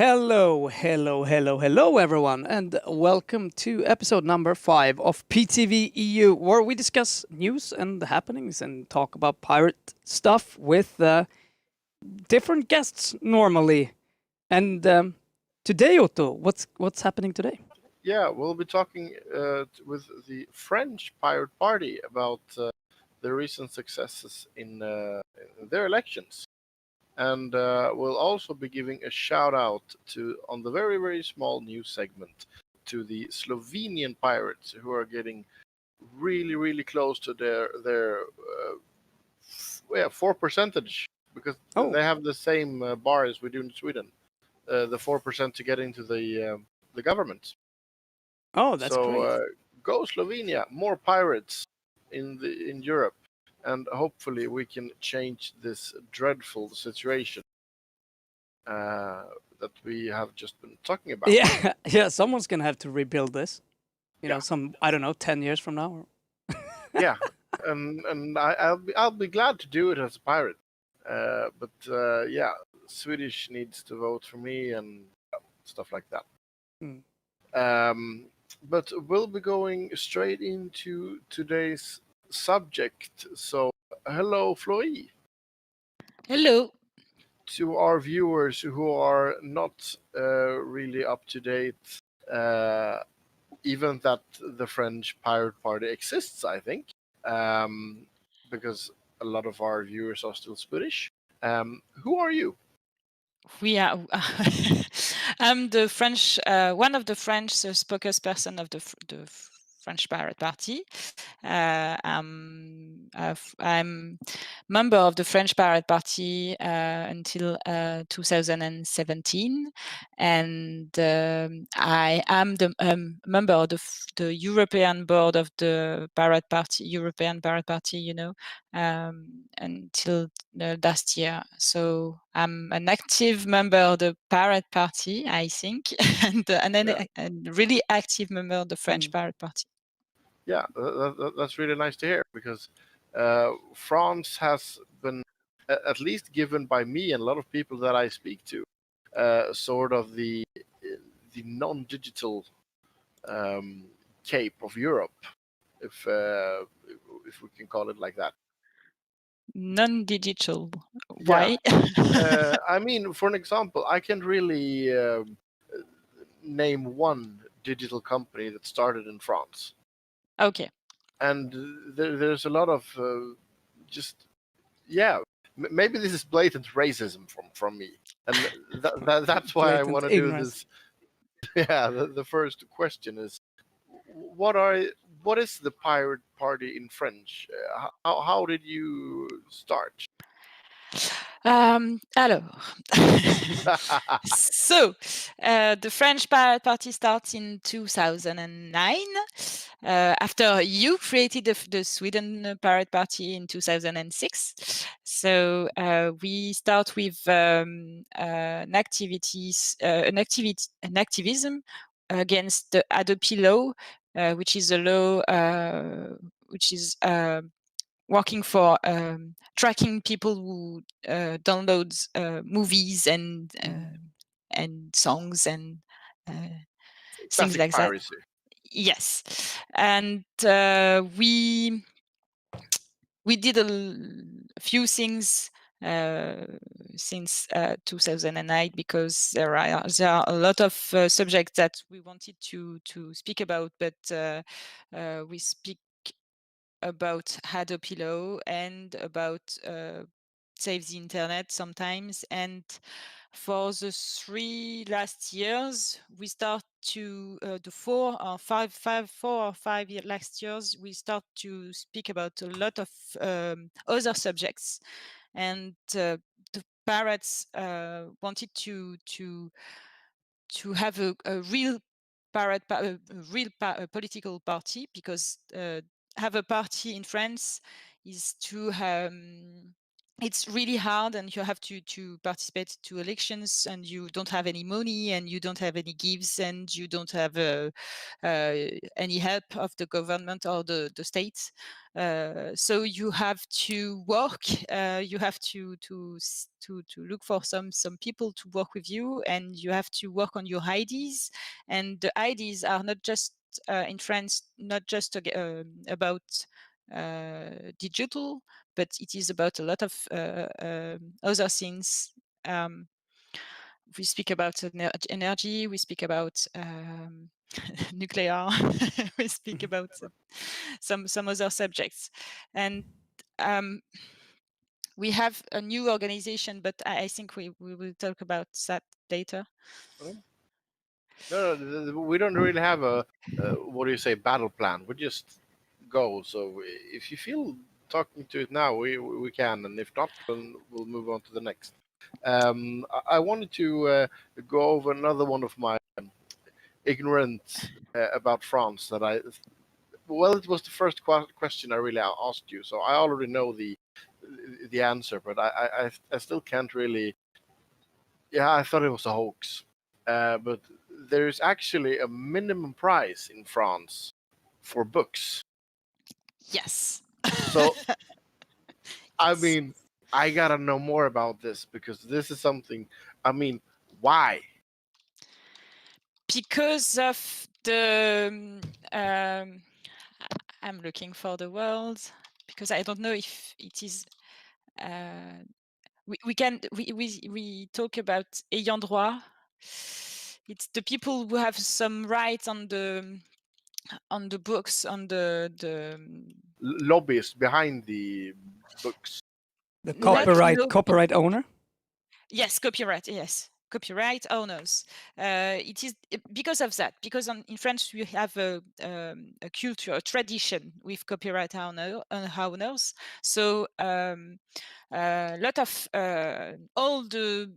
Hello, everyone, and welcome to episode number 5 of PTVEU, where we discuss news and happenings and talk about pirate stuff with different guests normally. And today, Otto, what's happening today? Yeah, we'll be talking with the French Pirate Party about the recent successes in their elections. And we'll also be giving a shout out to, on the very, very small news segment, to the Slovenian pirates who are getting really, really close to their 4% because Oh, they have the same bar as we do in Sweden, the 4% to get into the government. oh, that's So great. go Slovenia, more pirates in Europe, and hopefully we can change this dreadful situation that we have just been talking about. Yeah, yeah, someone's gonna have to rebuild this. Yeah, I don't know, 10 years from now. yeah, and I'll be glad to do it as a pirate. But yeah, Swedish needs to vote for me and stuff like that. Mm. Um, but we'll be going straight into today's subject. So, hello, Floy. Hello. To our viewers who are not really up to date, uh, even that the French Pirate Party exists, I think, um, because a lot of our viewers are still Swedish. Who are you? We are. I'm the French, one of the French spokesperson of the French Pirate Party. I'm member of the French Pirate Party until 2017, and I am the member of the European board of the Pirate Party, European Pirate Party. Until last year. So I'm an active member of the Pirate Party, I think, and Yeah, a really active member of the French Mm. Pirate Party. yeah, that's really nice to hear because France has been, at least given by me and a lot of people that I speak to, sort of the non-digital um, Cape of Europe, if uh, if we can call it like that. Non-digital. Yeah, Why? I mean, for an example, I can really name one digital company that started in France, Okay. and there's a lot of just yeah. Maybe this is blatant racism from me, and that's why I Blatant want to do ignorance. this. Yeah, the first question is what are what is the pirate party in French? How did you start? Alors, so the French Pirate Party starts in 2009 after you created the Sweden Pirate Party in 2006. So we start with an activism against the Adobe law, which is a law which is working for tracking people who download movies and songs and things Classic like that. piracy. Yes, and we did a few things since 2009 because there are a lot of subjects that we wanted to speak about, but we speak about Adobe law and about Save the Internet sometimes. And for the 3 last years, we start to the 4 or 5 last years, we start to speak about a lot of other subjects. And the pirates wanted to have a real political party, because have a party in France is to it's really hard, and you have to participate to elections, and you don't have any money, and you don't have any gifts, and you don't have any help of the government or the state. So you have to work. You have to look for some people to work with you, and you have to work on your ideas. And the ideas are not just in France, not just about digital, but it is about a lot of other things. We speak about energy, we speak about nuclear, we speak about some other subjects. And we have a new organization, but I think we will talk about that later. No, we don't really have a what do you say, battle plan. We just go. So if you feel talking to it now, we can, and if not, then we'll move on to the next. I wanted to go over another one of my ignorance about France that well, it was the first question I really asked you, so I already know the answer, but I still can't really. Yeah, I thought it was a hoax, but there is actually a minimum price in France for books. Yes. So I Yes. mean, I gotta know more about this because this is something. I mean, why? Because of the I'm looking for the word, because I don't know if it is we talk about ayant droit. It's the people who have some rights on the books, on the Lobbyists behind the books. The not copyright owner. Yes, copyright. Yes, copyright owners. It is because of that. Because in France we have a culture, a tradition with copyright owners. So a lot of all the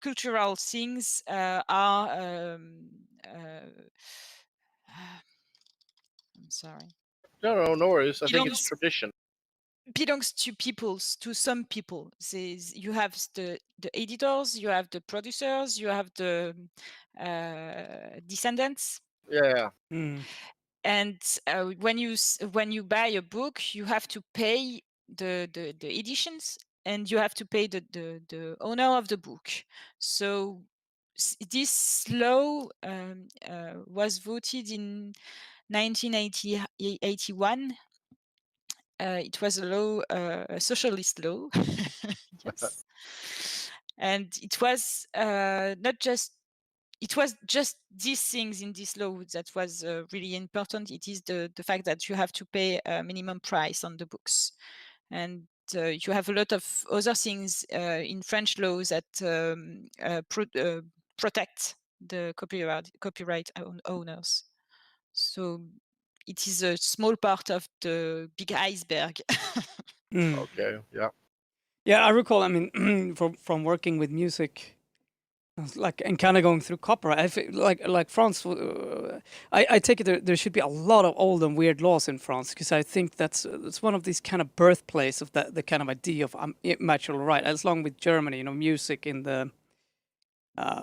cultural things are. I'm sorry. No worries. I think it's Belongs tradition. belongs to some people. You have the editors, you have the producers, you have the descendants. Yeah. Mm. And when you buy a book, you have to pay the editions, and you have to pay the owner of the book. So this law was voted in 1981. It was a law, a socialist law. Yes. And it was not just, it was just these things in this law that was really important. It is the fact that you have to pay a minimum price on the books. And you have a lot of other things in French laws that protect the copyright owners. So it is a small part of the big iceberg. Mm. Okay. Yeah. Yeah, I recall. I mean, from working with music, like, and kind of going through copyright. I feel like France. I take it there should be a lot of old and weird laws in France, because I think that's one of these kind of birthplace of the kind of idea of immaterial right. As long with Germany, music in the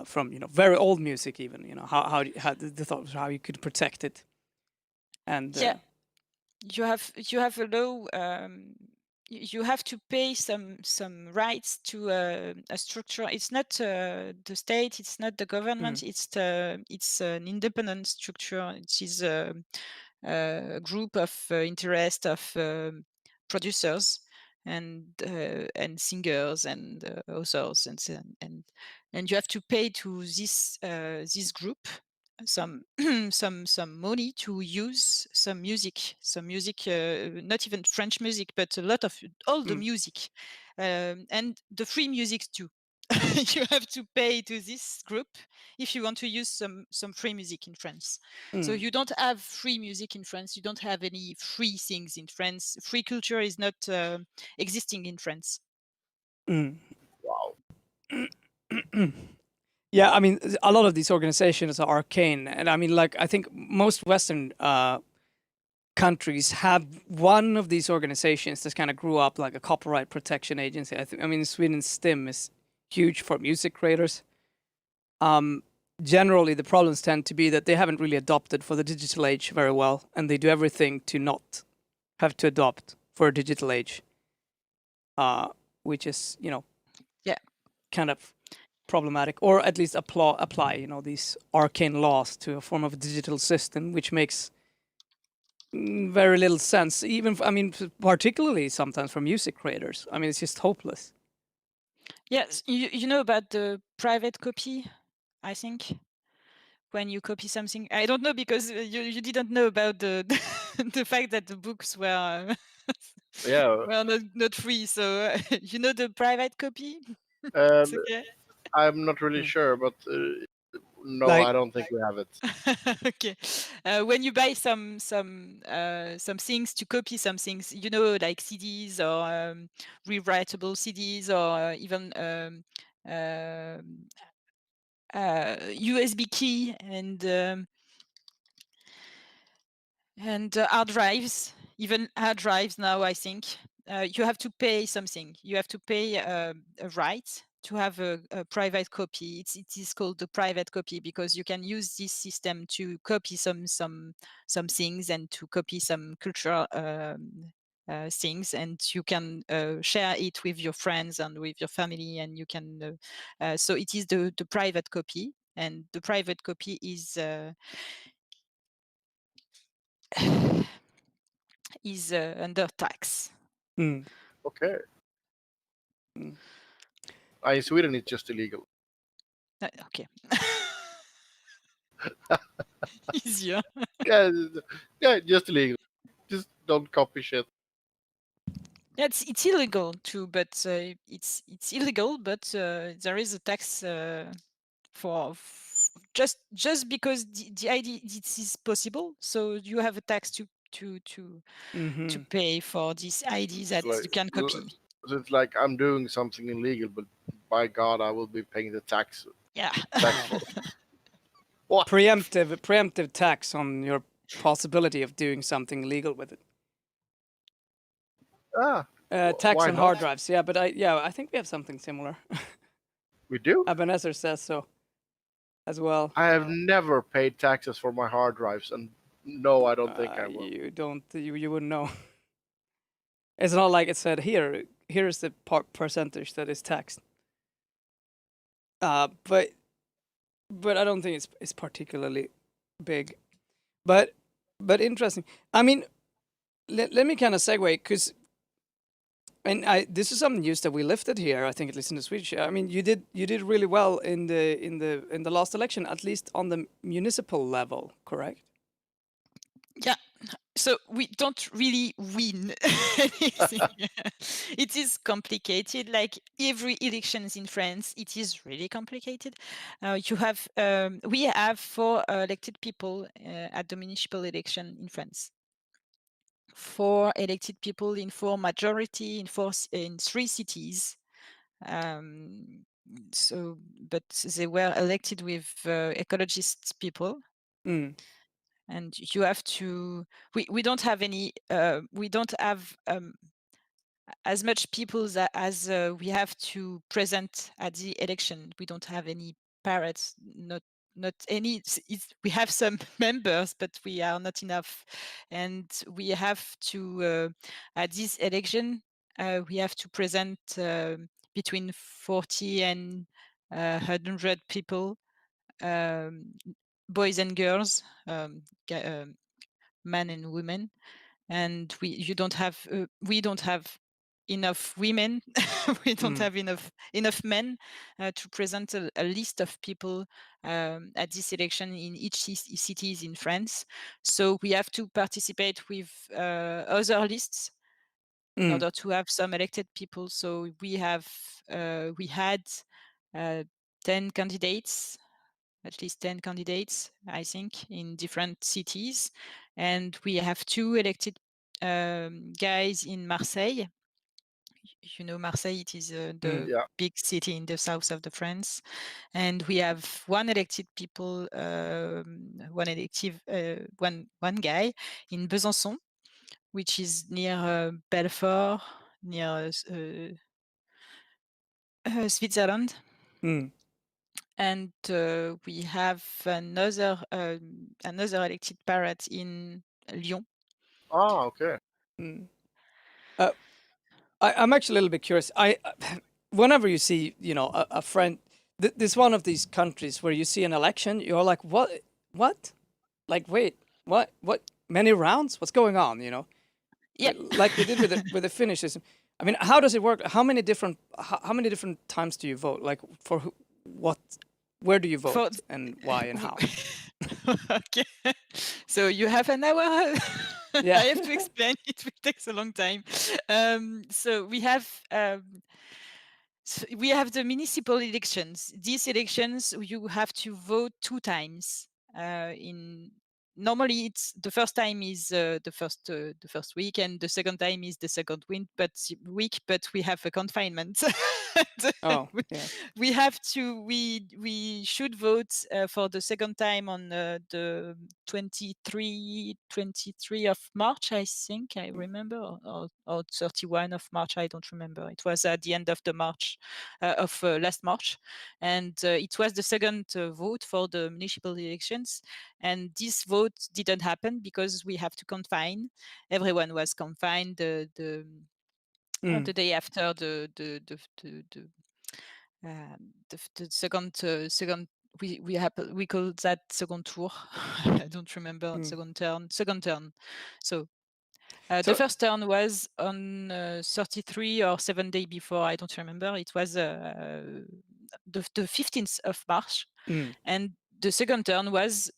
from very old music, even how the thought was how you could protect it, and Yeah, you have a law. You have to pay some rights to a structure. It's not the state. It's not the government. It's an independent structure. It is a group of interest of producers and singers and authors, and you have to pay to this group some some money to use some music, not even French music, but a lot of all the music, and the free music too. You have to pay to this group if you want to use some free music in France. So you don't have free music in France. You don't have any free things in France. Free culture is not existing in France. Wow. Yeah, I mean, a lot of these organizations are arcane, and I mean, like, I think most Western countries have one of these organizations that kind of grew up like a copyright protection agency. I mean, in Sweden, STIM is huge for music creators. Generally, the problems tend to be that they haven't really adopted for the digital age very well, and they do everything to not have to adopt for a digital age, which is, kind of problematic, or at least apply these arcane laws to a form of digital system, which makes very little sense. Even particularly sometimes for music creators. I mean, it's just hopeless. Yes, you know about the private copy, I think. When you copy something, I don't know, because you didn't know about the the fact that the books were Yeah, were not free. So you know the private copy. It's and okay. I'm not really Mm. sure, but no, Like- I don't think we have it. Okay. When you buy some things to copy some things, like CDs or rewritable CDs, or even USB key and hard drives, even hard drives now, I think you have to pay something. You have to pay a right to have a private copy. It is called the private copy, because you can use this system to copy some things, and to copy some cultural things, and you can share it with your friends and with your family, and you can so it is the private copy, and the private copy is is under tax. Mm. Okay. Mm. In Sweden, it's just illegal. Okay. Easier. Yeah, yeah, just illegal. Just don't copy shit. Yeah, it's illegal too, but it's illegal, but there is a tax for just because the idea it is possible. So you have a tax to Mhm. pay for this ID that It's like, you can copy. so it's like I'm doing something illegal, but by God, I will be paying the tax. Yeah. Tax for what? Preemptive tax on your possibility of doing something illegal with it. Ah, Tax why on not? hard drives. Yeah, but I think we have something similar. We do. Ebenezer says so as well. I have never paid taxes for my hard drives, and no, I don't think I will. You don't. You wouldn't know. It's not like it said here. Here's the percentage that is taxed. But I don't think it's particularly big. But interesting. I mean, let me kind of segue, because this is some news that we lifted here. I think, at least in the Swedish. I mean, you did really well in the last election, at least on the municipal level, correct? Yeah. So we don't really win anything. It is complicated. Like every elections in France, it is really complicated. We have 4 elected people at the municipal election in France. 4 elected people in 4 majority in 3 cities. But they were elected with ecologist people. Mm. And you have to. We don't have any. We don't have as much people as we have to present at the election. We don't have any parrots. Not any. We have some members, but we are not enough, and we have to at this election. We have to present between 40 and 100 people, boys and girls, men and women, and we don't have enough women. We don't have enough men to present a list of people at this election in each cities in France. So we have to participate with other lists in order to have some elected people. So we had 10 candidates, at least 10 candidates, I think, in different cities. And we have 2 elected guys in Marseille. You know, Marseille, it is the Yeah. big city in the south of the France. And we have 1 elected people, one guy in Besançon. which is near Belfort, near Switzerland. Mm. And we have another elected pirate in Lyon. Ah, okay. Mm. I'm actually a little bit curious. Whenever you see, a friend, this one of these countries where you see an election, you're like, what? Like, wait, what? Many rounds? What's going on? Yeah. Like we did with the Finnish system. I mean, how does it work? How many different times do you vote? Like for what? Where do you For vote and why and how? okay. So you have an hour. Yeah. I have to explain. It will take a long time. So we have the municipal elections. These elections, you have to vote 2 times. Normally, it's the first time is the first week, and the second time is the second week. But we have a confinement. Oh, we, yeah. we have to. We should vote for the second time on the 23 of March, I think. I remember, or 31 of March. I don't remember. It was at the end of the March of last March, and it was the second vote for the municipal elections. And this vote didn't happen because we have to confine. Everyone was confined the day after the second. We call that second tour. I don't remember second turn. So the So, first turn was on 33 or 7 days before. I don't remember. It was the 15th of March, mm, and the second turn was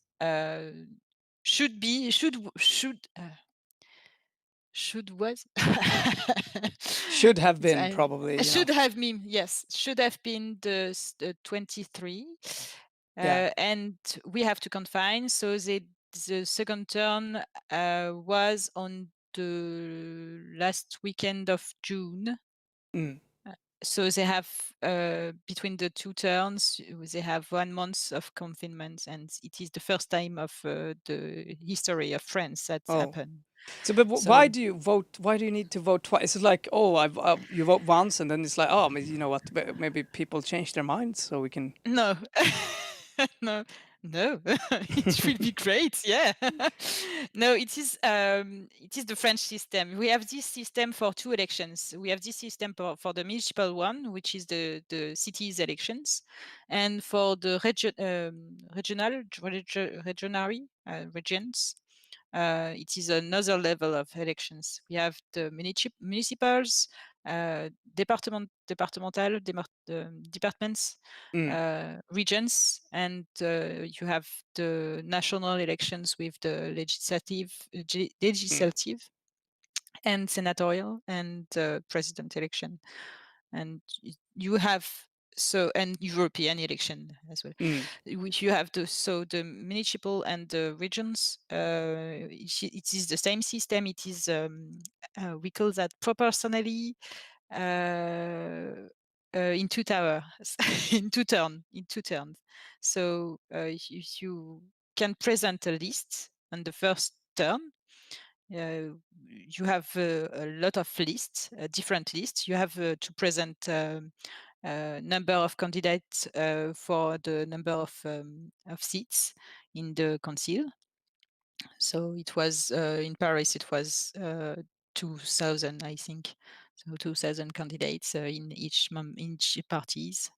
should be should was should have been I probably, should have been, yes, should have been the 23, yeah. and we have to confine. So the second turn was on the last weekend of June. Mm, So they have between the two turns, they have 1 month of confinement, and it is the first time of the history of France that's oh. happened. So, but why So do you vote? Why do you need to vote twice? It's like, oh, you vote once, and then it's like, oh, you know what? Maybe people change their minds, so we can. no, no, no, it will be great. Yeah, no, it is the French system. We have this system for 2 elections. We have this system for the municipal one, which is the cities elections, and for the regions. It is another level of elections. We have the municipals, departmental, departments, Mm, regions, and you have the national elections with the mm, legislative and senatorial and president election. And you have and European election as well, mm, which you have the municipal and the regions. It is the same system. It is we call that proportionally in 2 towers, in 2 turns. So you can present a list on the first turn. You have a lot of lists, different lists. You have to present number of candidates for the number of seats in the council. So it was in Paris. It was 2,000, I think. So 2,000 candidates in each parties.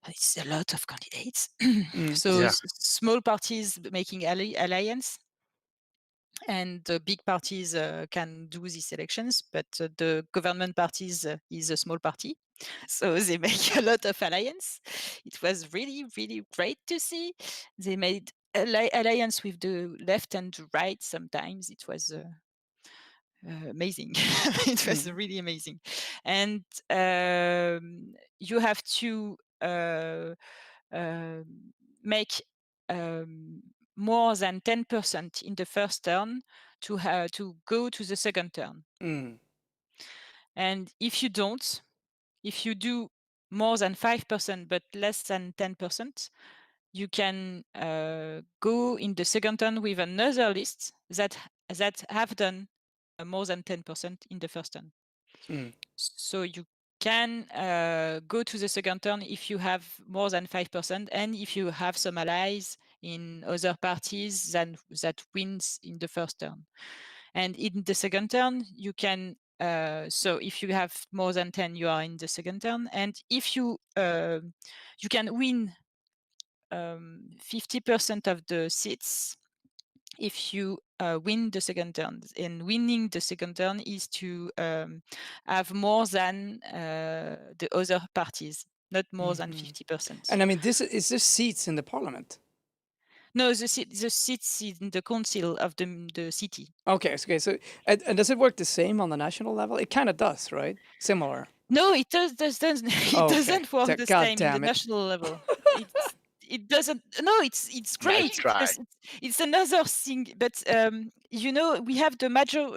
It's a lot of candidates. mm, So Yeah. small parties making alliance, and the big parties can do these elections, but the government parties is a small party, so they make a lot of alliance. It was really, really great to see. They made alliance with the left and the right. Sometimes it was amazing. It was mm, really amazing, and you have to make more than 10% in the first turn to go to the second turn. mm, And if you do more than 5% but less than 10%, you can go in the second turn with another list that have done more than 10% in the first turn. Mm. So you can go to the second turn if you have more than 5%, and if you have some allies in other parties that wins in the first turn. And in the second turn, you can. So if you have more than 10, you are in the second turn, and if you can win 50% of the seats if you win the second turn. And winning the second turn is to have more than the other parties, not more than 50%. And I mean, is this seats in the parliament? No, the seats in the council of the city. Okay, so and does it work the same on the national level? It kind of does, right? Similar. No, it doesn't. It Okay. doesn't work the God same in the damn it. national level. It doesn't. No, it's Nice great. try. It's another thing. But we have the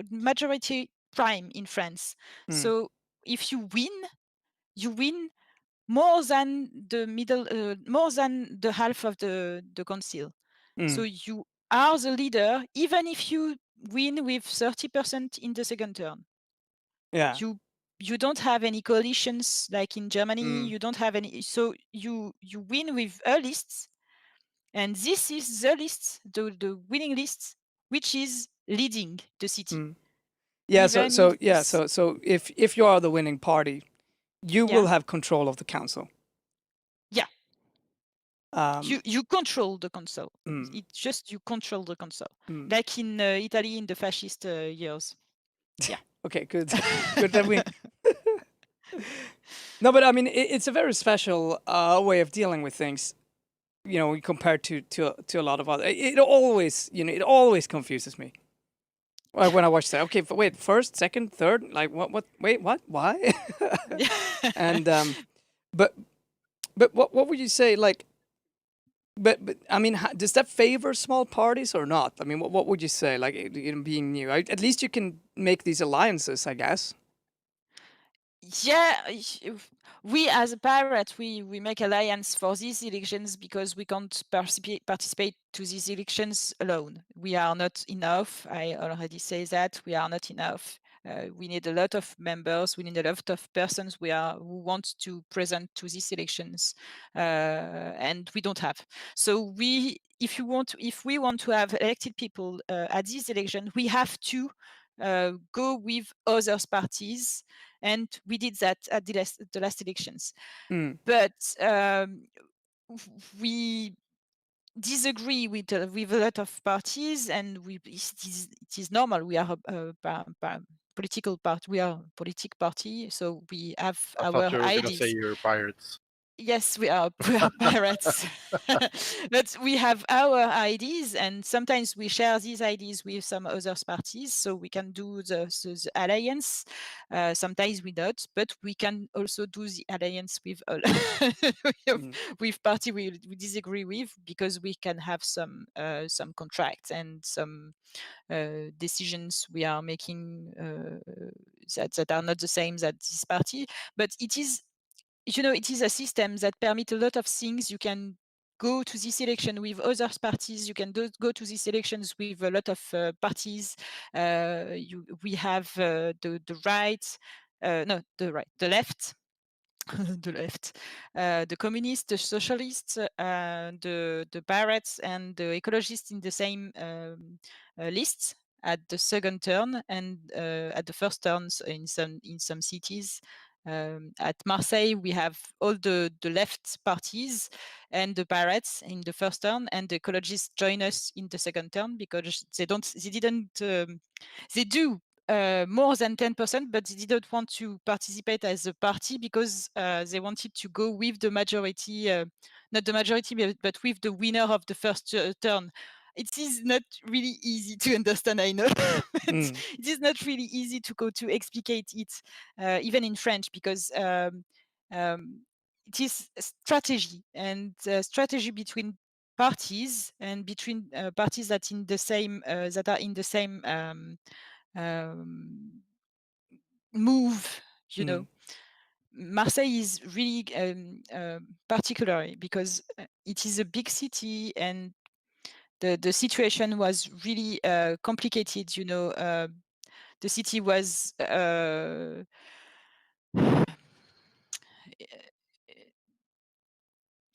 majority prime in France. So if you win more than the middle, more than the half of the council. So you are the leader, even if you win with 30% in the second turn. Yeah. You don't have any coalitions like in Germany. You don't have any. So you win with a list, and this is the list, the winning list, which is leading the city. Yeah. Even So if it's- so if you are the winning party, you will have control of the council. Yeah. Um, You control the council. It's just you control the council, like in Italy in the fascist years. Yeah. Okay. Good. Good that we. No, but I mean, it's a very special way of dealing with things. You know, compared to a lot of other. It always, it always confuses me. Like when I watch that. Okay, wait, first, second, third. Like what? Wait, what? Why? And but what would you say? Like, but I mean, does that favor small parties or not? I mean, what would you say? Like, being new, at least you can make these alliances, I guess. Yeah, we as a pirate, we make alliance for these elections because we can't participate to these elections alone. We are not enough. I already say that we are not enough. We need a lot of members. We need a lot of persons who want to present to these elections, and we don't have. So if we want to have elected people at this election, we have to go with other parties, and we did that at the last elections. But we disagree with a lot of parties, and it is normal. We are a political party. We are a political party, so we have I our thought you were gonna say ideas. you're pirates. Yes, we are pirates, but we have our ideas, and sometimes we share these ideas with some other parties, so we can do the alliance. Sometimes we don't, but we can also do the alliance with with party we disagree with, because we can have some contracts and some decisions we are making that are not the same as this party. But it is a system that permits a lot of things. You can go to this election with other parties. You can go to these elections with a lot of parties. We have the right, no, the left, the left, the communists, the socialists, the pirates, and the ecologists in the same list at the second turn, and at the first turns in some cities. At Marseille, we have all the left parties and the pirates in the first turn, and the ecologists join us in the second turn, because they do more than 10%, but they didn't want to participate as a party, because they wanted to go with the majority, not the majority, but with the winner of the first turn. It is not really easy to understand, I know. It is not really easy to explicate it, even in French, because it is a strategy, and strategy between parties, and between parties that are in the same move. Marseille is really particular, because it is a big city, and the situation was really complicated. the city was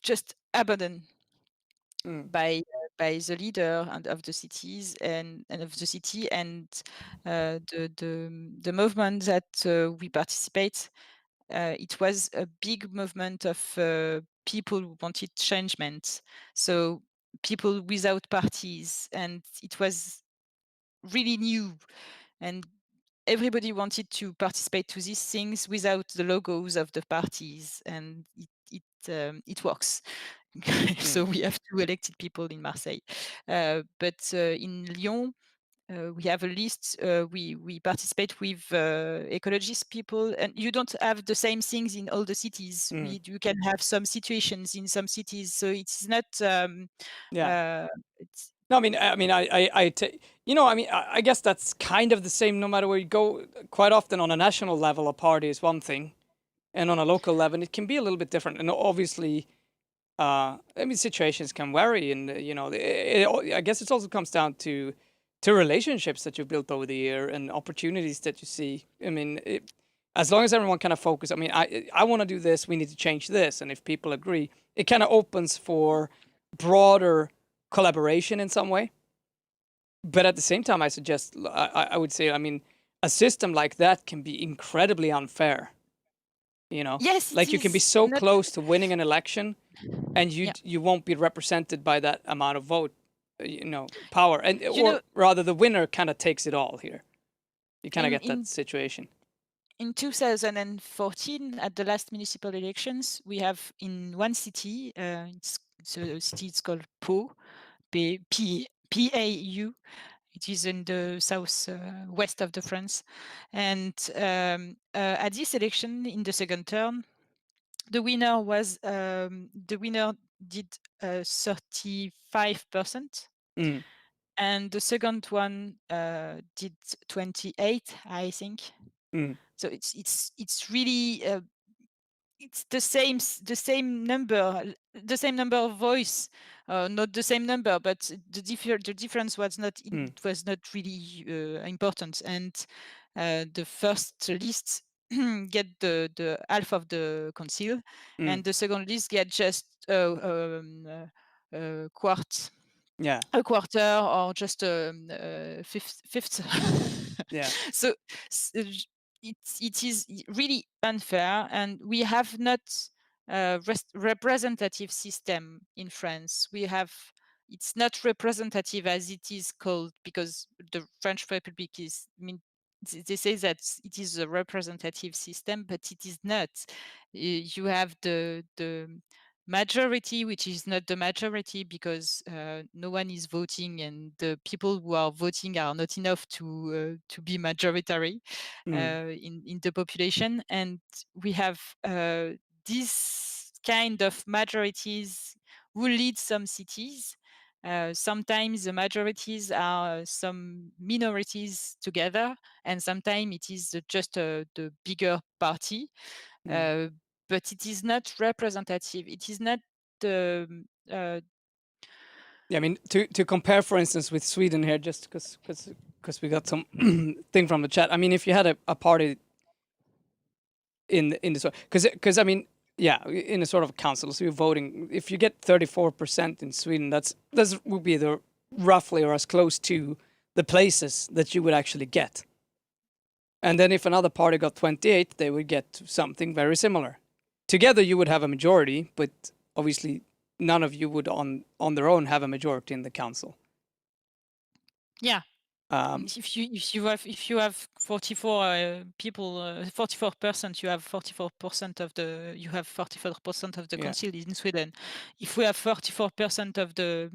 just abandoned by the leader and of the cities and of the city, and the movement that we participate. It was a big movement of people who wanted changement. So people without parties, and it was really new, and everybody wanted to participate to these things without the logos of the parties, and it works. So we have 2 elected people in Marseille. But in Lyon, we have a list. We participate with ecologist people, and you don't have the same things in all the cities. You can have some situations in some cities, so it's not. It's, No, I guess that's kind of the same no matter where you go. Quite often on a national level, a party is one thing, and on a local level, it can be a little bit different. And obviously, situations can vary, and I guess it also comes down to relationships that you've built over the year and opportunities that you see. As long as everyone kind of focus. I want to do this. We need to change this, and if people agree, it kind of opens for broader collaboration in some way. But at the same time, I would say, a system like that can be incredibly unfair. Yes, like you can be so close to winning an election, and you won't be represented by that amount of vote, power, and rather the winner kind of takes it all here. You kind of get that situation. In 2014, at the last municipal elections, we have in one city, it's called Pau, PAU. It is in the south west of the France, and at this election in the second term, the winner did 35%, and the second one did 28, I think. So it's really it's the same number of voice, not the same number, but the difference was not was not really important, and the first list get the half of the council, and the second list get just a quarter or just fifth. So it is really unfair, and we have not representative system in France. It's not representative as it is called, because the French Republic is, they say that it is a representative system, but it is not. You have the majority, which is not the majority because no one is voting, and the people who are voting are not enough to be majority in the population. And we have this kind of majorities who lead some cities. Sometimes the majorities are some minorities together, and sometimes it is just the bigger party. But it is not representative. It is not the. To compare, for instance, with Sweden here, just because we got some thing from the chat. If you had a party in the sort, because in a sort of council, so you're voting. If you get 34% in Sweden, that would be the roughly or as close to the places that you would actually get. And then if another party got 28, they would get something very similar. Together you would have a majority, but obviously none of you would on their own have a majority in the council. Yeah. If you have 44 people, 44%, you have 44% of the council in Sweden. If we have 44% of the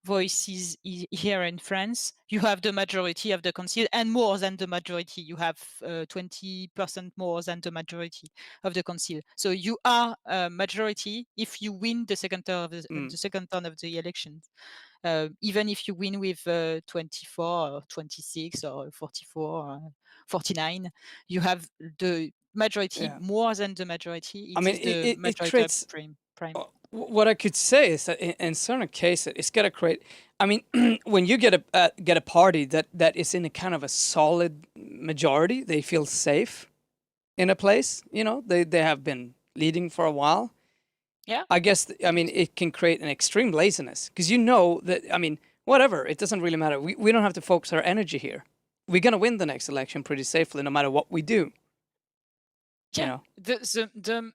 voices here in France, you have the majority of the council, and more than the majority. You have 20% more than the majority of the council. So you are a majority if you win the second turn of the elections. Even if you win with 24 or 26 or 44 or 49, you have the majority more than the majority. It is the majority prime. what I could say is that in certain cases, it's gonna create. I mean, when you get a party that is in a kind of a solid majority, they feel safe in a place. You know, they have been leading for a while. Yeah. I guess I mean it can create an extreme laziness because you know that I mean whatever, it doesn't really matter. We don't have to focus our energy here. We're gonna win the next election pretty safely no matter what we do. Yeah, You know. the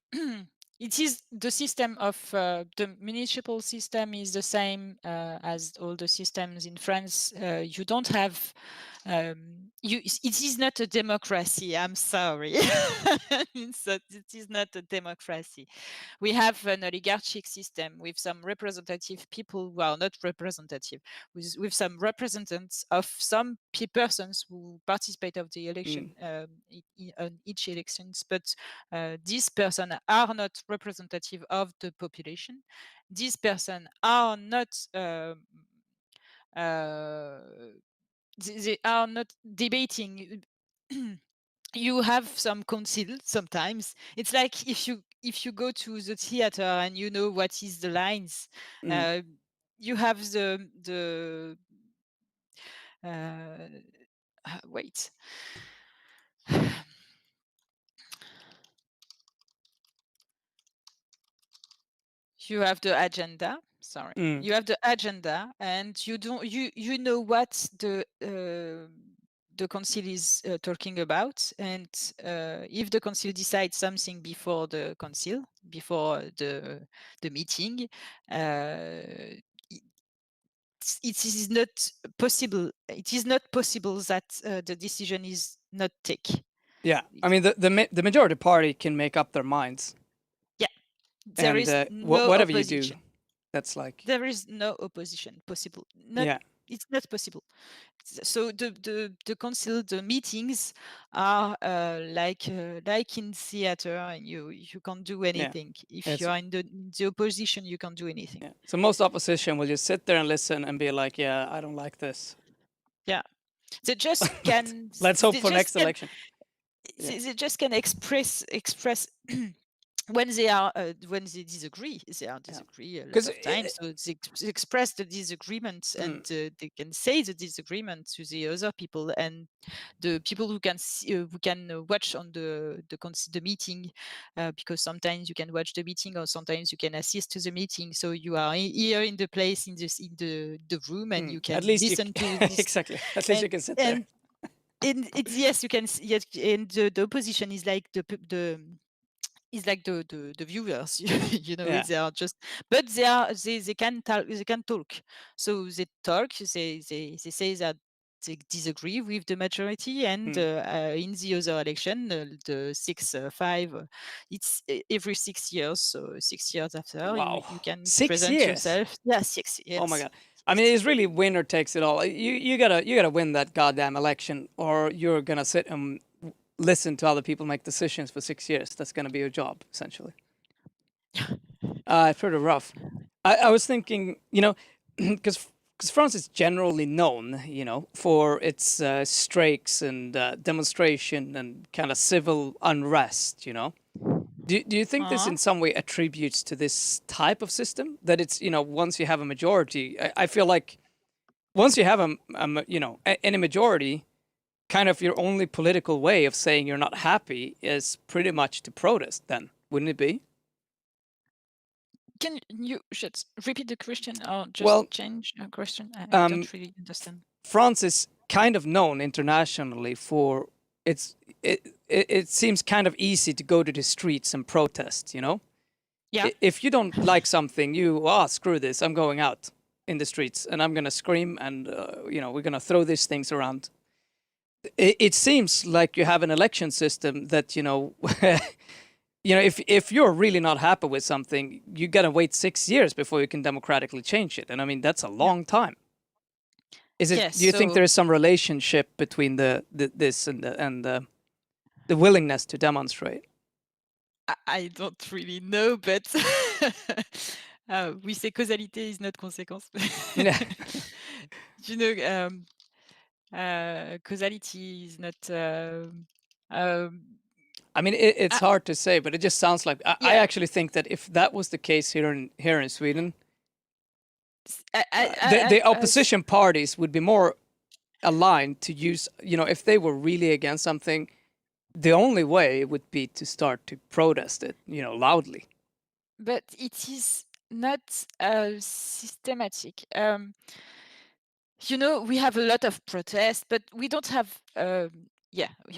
it is the system of the municipal system is the same as all the systems in France. You don't have it is not a democracy. I'm sorry. It is not a democracy. We have an oligarchic system with some representative people who are not representative, with some representatives of some persons who participate of the election in each elections, but these persons are not representative of the population. These persons are not they are not debating. You have some council sometimes. It's like if you go to the theater and you know what is the lines, you have the wait. You have the agenda. Sorry, you have the agenda, and you know what the council is talking about, and if the council decides something before the council, before the meeting, it is not possible. It is not possible that the decision is not taken. Yeah, I mean the majority party can make up their minds. Yeah, there and is no whatever opposition. you do, that's like there is no opposition possible. It's not possible. So the council, the meetings are like in theater, and you can't do anything. If you are in the opposition, you can't do anything. Yeah. So most opposition will just sit there and listen and be like, yeah, I don't like this. Yeah, they just can. Let's hope for next election. They just can express when they disagree. They disagree a lot of times, so they express the disagreement, and they can say the disagreement to the other people, and the people who can watch on the meeting, because sometimes you can watch the meeting, or sometimes you can assist to the meeting. So you are here in the place, in the room, and you can at least listen to this. Exactly. At least you can sit there. Yes, you can. Yes, and the opposition is like the viewers. They are just, but they can talk. So they talk. They say that they disagree with the majority, and in the other election, the 6-5, it's every 6 years. So 6 years after, Wow. you can 6 present years. yourself. Yeah, 6 years. Oh my god. I mean, it's really winner takes it all. You gotta win that goddamn election, or you're gonna sit and listen to other people make decisions for 6 years. That's gonna be your job, essentially. It's pretty rough. I was thinking, because France is generally known, for its strikes and demonstration and kind of civil unrest. Do you think this in some way attributes to this type of system, that it's once you have a majority? I feel like once you have any majority, kind of your only political way of saying you're not happy is pretty much to protest. Then wouldn't it be? Can you repeat the question, or just change the question? I don't really understand. France is kind of known internationally for it seems kind of easy to go to the streets and protest, Yeah. If you don't like something, screw this, I'm going out in the streets and I'm gonna scream, and we're gonna throw these things around. It seems like you have an election system that if you're really not happy with something, you gotta wait 6 years before you can democratically change it, and I mean that's a long time. Is it? Yes, do you think there is some relationship between this and the willingness to demonstrate? I don't really know, but we say causalité is not conséquence. Causality is not. I mean, it's hard to say, but it just sounds like I Yeah. actually think that if that was the case here in Sweden, I, the I, I, opposition parties would be more aligned to use, if they were really against something, the only way would be to start to protest it, loudly. but it is not systematic. We have a lot of protests, but we don't have.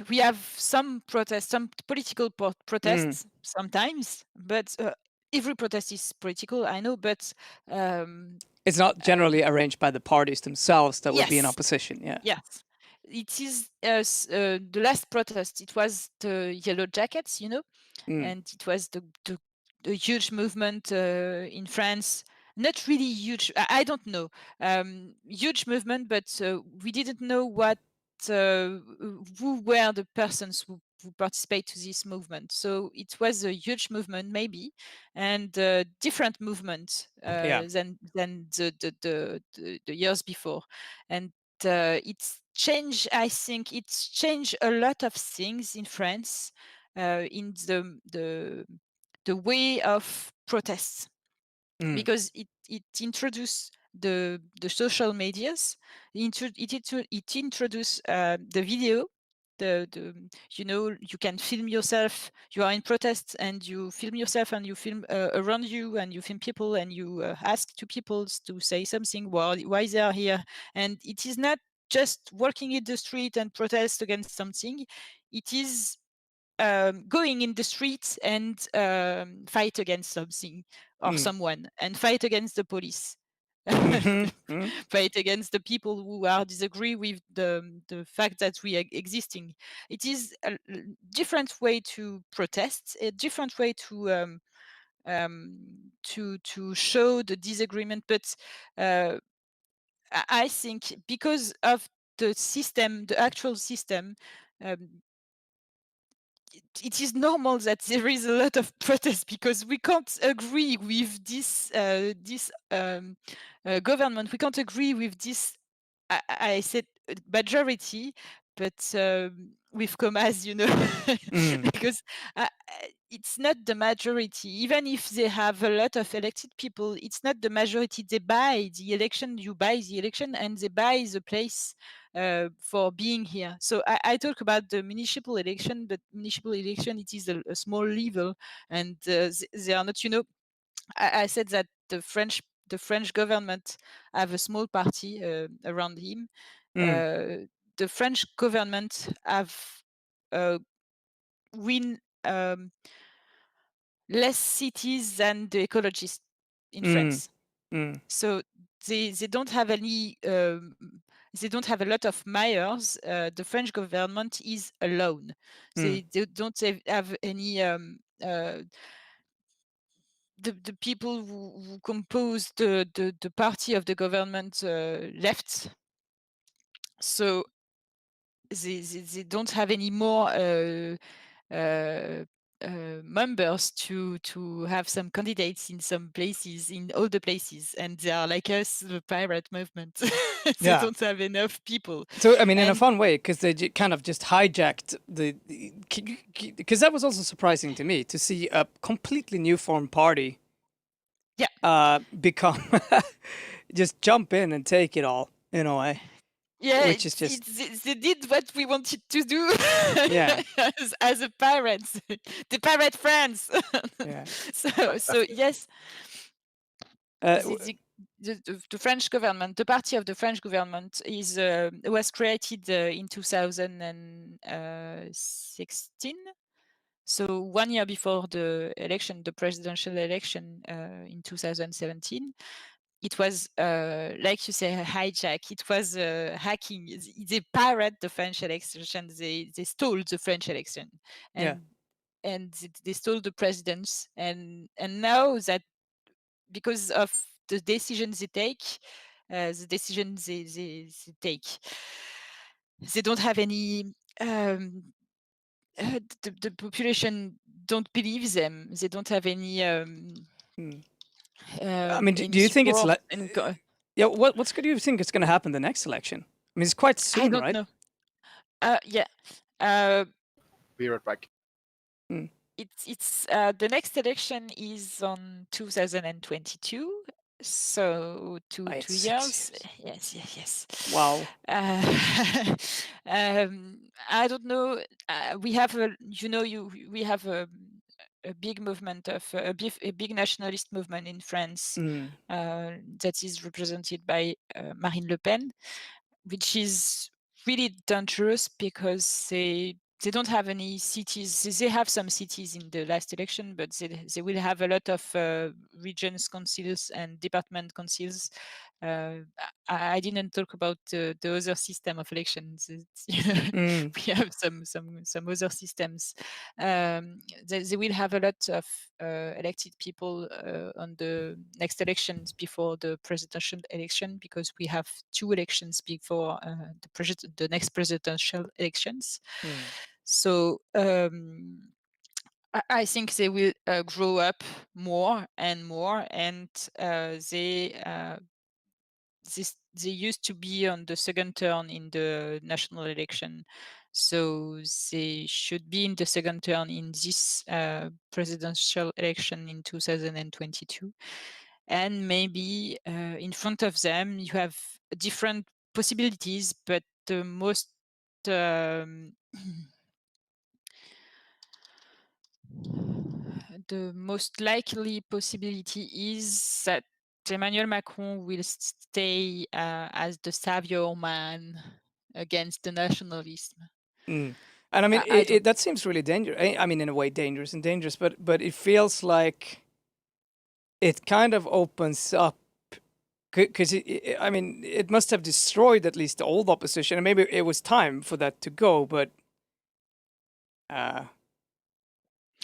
We have some protests, some political protests sometimes, but every protest is political. I know, but it's not generally arranged by the parties themselves that would be in yes, opposition. Yeah. yes, it is. The last protest, it was the Yellow Jackets, and it was the huge movement in France. Not really huge. I don't know. Huge movement, but we didn't know who were the persons who participate to this movement. So it was a huge movement, maybe, and different movement Yeah. than the years before, and it's changed. I think it's changed a lot of things in France in the way of protests, because it introduced the social medias. It introduced the video. You can film yourself. You are in protest and you film yourself and you film around you and you film people and you ask to people to say something, why they are here. And it is not just walking in the street and protest against something. It is going in the streets and fight against something or someone, and fight against the police. Fight against the people who are disagree with the fact that we are existing. It is a different way to protest, a different way to show the disagreement. But I think because of the system, the actual system, it is normal that there is a lot of protest, because we can't agree with this government. We can't agree with this. I said majority, but with commas, because it's not the majority. Even if they have a lot of elected people, it's not the majority. They buy the election. You buy the election, and they buy the place for being here. So I talk about the municipal election, but municipal election, it is a small level, and they are not. I said that the French government have a small party around him. The French government have win less cities than the ecologists in France. So they don't have any. They don't have a lot of mayors. The French government is alone. They don't have any. The people who compose the party of the government left, so they don't have any more members to have some candidates in some places, in all the places, and they are like us, the pirate movement. They don't have enough people. So I mean, in a fun way, because they kind of just hijacked because that was also surprising to me to see a completely new formed party. Yeah. Become just jump in and take it all in a way. Yeah, which is just they did what we wanted to do. Yeah. as a pirates, the pirate friends. Yeah. So yes, the French government, the party of the French government, was created in 2016. So 1 year before the election, the presidential election in 2017. It was, like you say, a hijack. It was hacking. They pirate the French election. They stole the French election, and they stole the presidents. And now that, because of the decisions they take, they don't have any. The population don't believe them. They don't have any. I mean, do you think it's like? Yeah, what's good? Do you think it's going to happen the next election? I mean, it's quite soon, I don't right? know. Yeah. Be right back. It's the next election is on 2022, so It's 2 6 years. years. Yes. Wow. I don't know. We have we have a big movement of a big nationalist movement in France that is represented by Marine Le Pen, which is really dangerous because they don't have any cities. They have some cities in the last election, but they will have a lot of regions councils and department councils. I didn't talk about the other system of elections. We have some other systems. They will have a lot of elected people on the next elections before the presidential election, because we have 2 elections before the next presidential elections. So I think they will grow up more and more, and they used to be on the second turn in the national election, so they should be in the second turn in this presidential election in 2022. And maybe in front of them you have different possibilities, but the most the most likely possibility is that Emmanuel Macron will stay as the savior man against the nationalism. And I mean, that seems really dangerous. I mean, in a way, dangerous, but it feels like it kind of opens up, because I mean, it must have destroyed at least the old opposition, and maybe it was time for that to go. But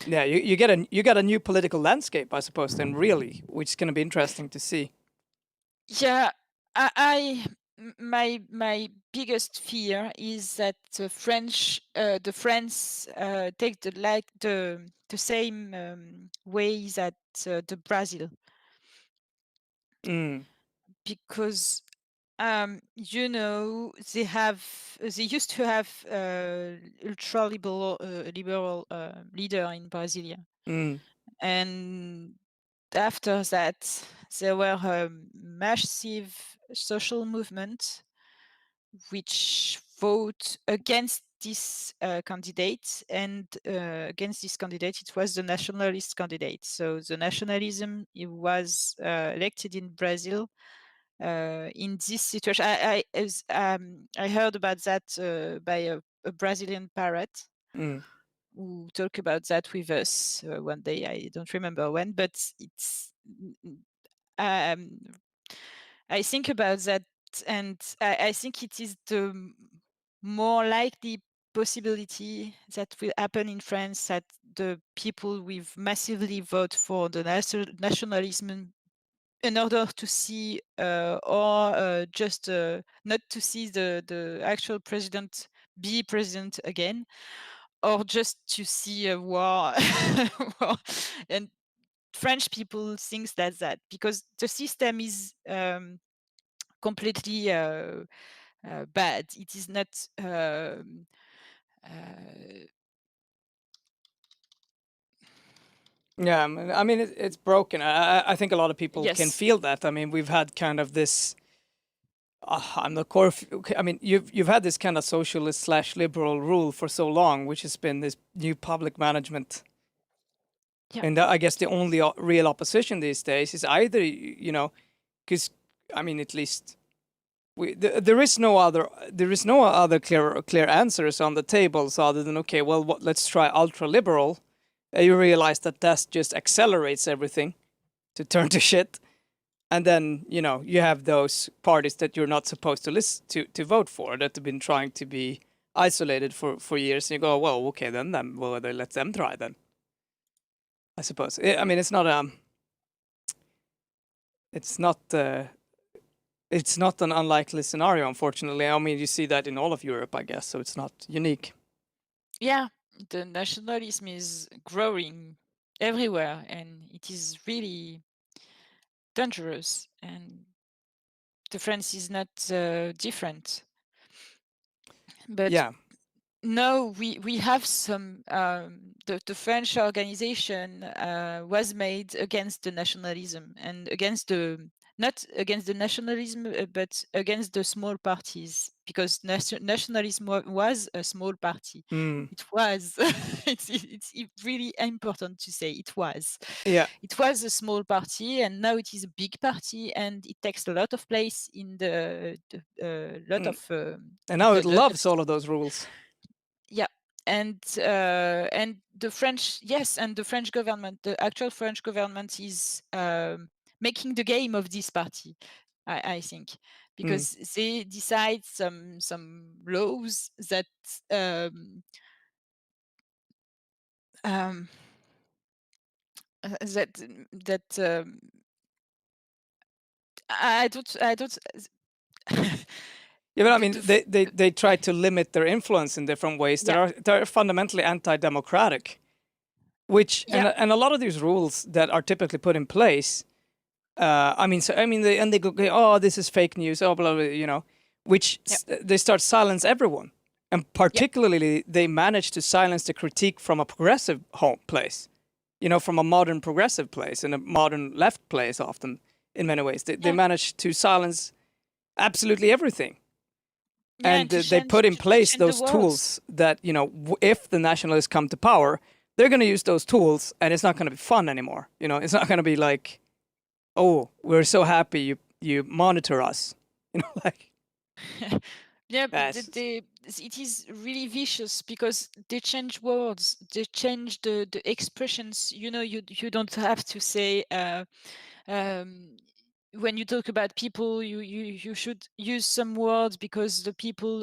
yeah, you get a new political landscape, I suppose. Then, really, which is going to be interesting to see. Yeah, my biggest fear is that the French take the same way that the Brazil, because they used to have ultra liberal leader in Brasilia, and after that there were a massive social movement which vote against this candidate, and against this candidate it was the nationalist candidate. So the nationalism, it was elected in Brazil in this situation. I heard about that by a Brazilian parrot who talked about that with us one day. I don't remember when, but it's I think about that, and I think it is the more likely possibility that will happen in France, that the people will massively vote for the nationalism in order to see or just not to see the actual president be president again, or just to see a war. And French people thinks that because the system is completely bad. It is not Yeah, I mean, it's broken. I think a lot of people can yes. feel that. I mean, we've had kind of this. I'm not sure. I mean, you've had this kind of socialist slash liberal rule for so long, which has been this new public management. Yeah. And I guess the only real opposition these days is either, because I mean, at least there is no other clear answers on the tables other than, okay, well, let's try ultra liberal. You realize that just accelerates everything to turn to shit. And then, you have those parties that you're not supposed to listen to vote for, that have been trying to be isolated for years. And you go, well, okay, then well, let them try then, I suppose. I mean, it's not it's not an unlikely scenario, unfortunately. I mean, you see that in all of Europe, I guess, so it's not unique. Yeah, the nationalism is growing everywhere, and it is really dangerous, and the France is not different. But Yeah. No, we have some. The French organization was made against the nationalism and against the not against the nationalism, but against the small parties, because nationalism was a small party. Mm. It was. It's really important to say it was. Yeah. It was a small party, and now it is a big party, and it takes a lot of place in the lot Mm. of And now the it lot of loves all of those rules. yeah, and the French, yes, and the French government, the actual French government is making the game of this party, I think, because they decide some laws that um, that I don't. Yeah, but I the, mean, the, f- they try to limit their influence in different ways that yeah, are fundamentally anti-democratic. Which yeah, and a lot of these rules that are typically put in place, they go, oh, this is fake news, oh, blah, blah, which yeah, they start silence everyone, and yeah, particularly they manage to silence the critique from a progressive home place, from a modern progressive place and a modern left place. Often, in many ways, they yeah, manage to silence absolutely everything. yeah, And and to they change put in place the those words. tools that if the nationalists come to power, they're going to use those tools, and it's not going to be fun anymore. It's not going to be like, oh, we're so happy you monitor us. Like Yeah, but that's it is really vicious because they change words, they change the expressions. You don't have to say um, when you talk about people, you should use some words because the people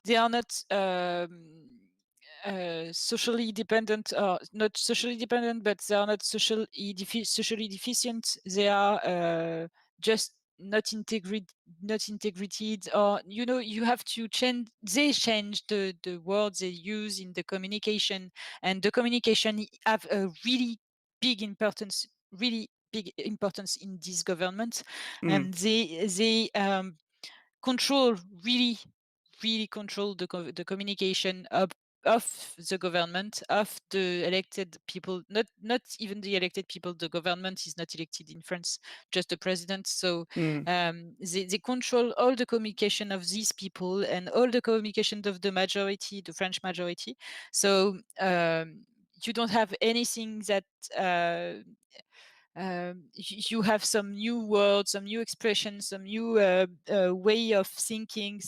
they are not socially dependent, or not socially dependent, but they are not socially deficient. They are just not integrated, or you have to change. They change the words they use in the communication, and the communication have a big importance really big importance in this government, mm, and they control really control the communication of the government, of the elected people, not even the elected people. The government is not elected in France, just the president. So mm, they control all the communication of these people and all the communication of the majority, the French majority. So you don't have anything that you have some new words, some new expressions, some new way of thinking,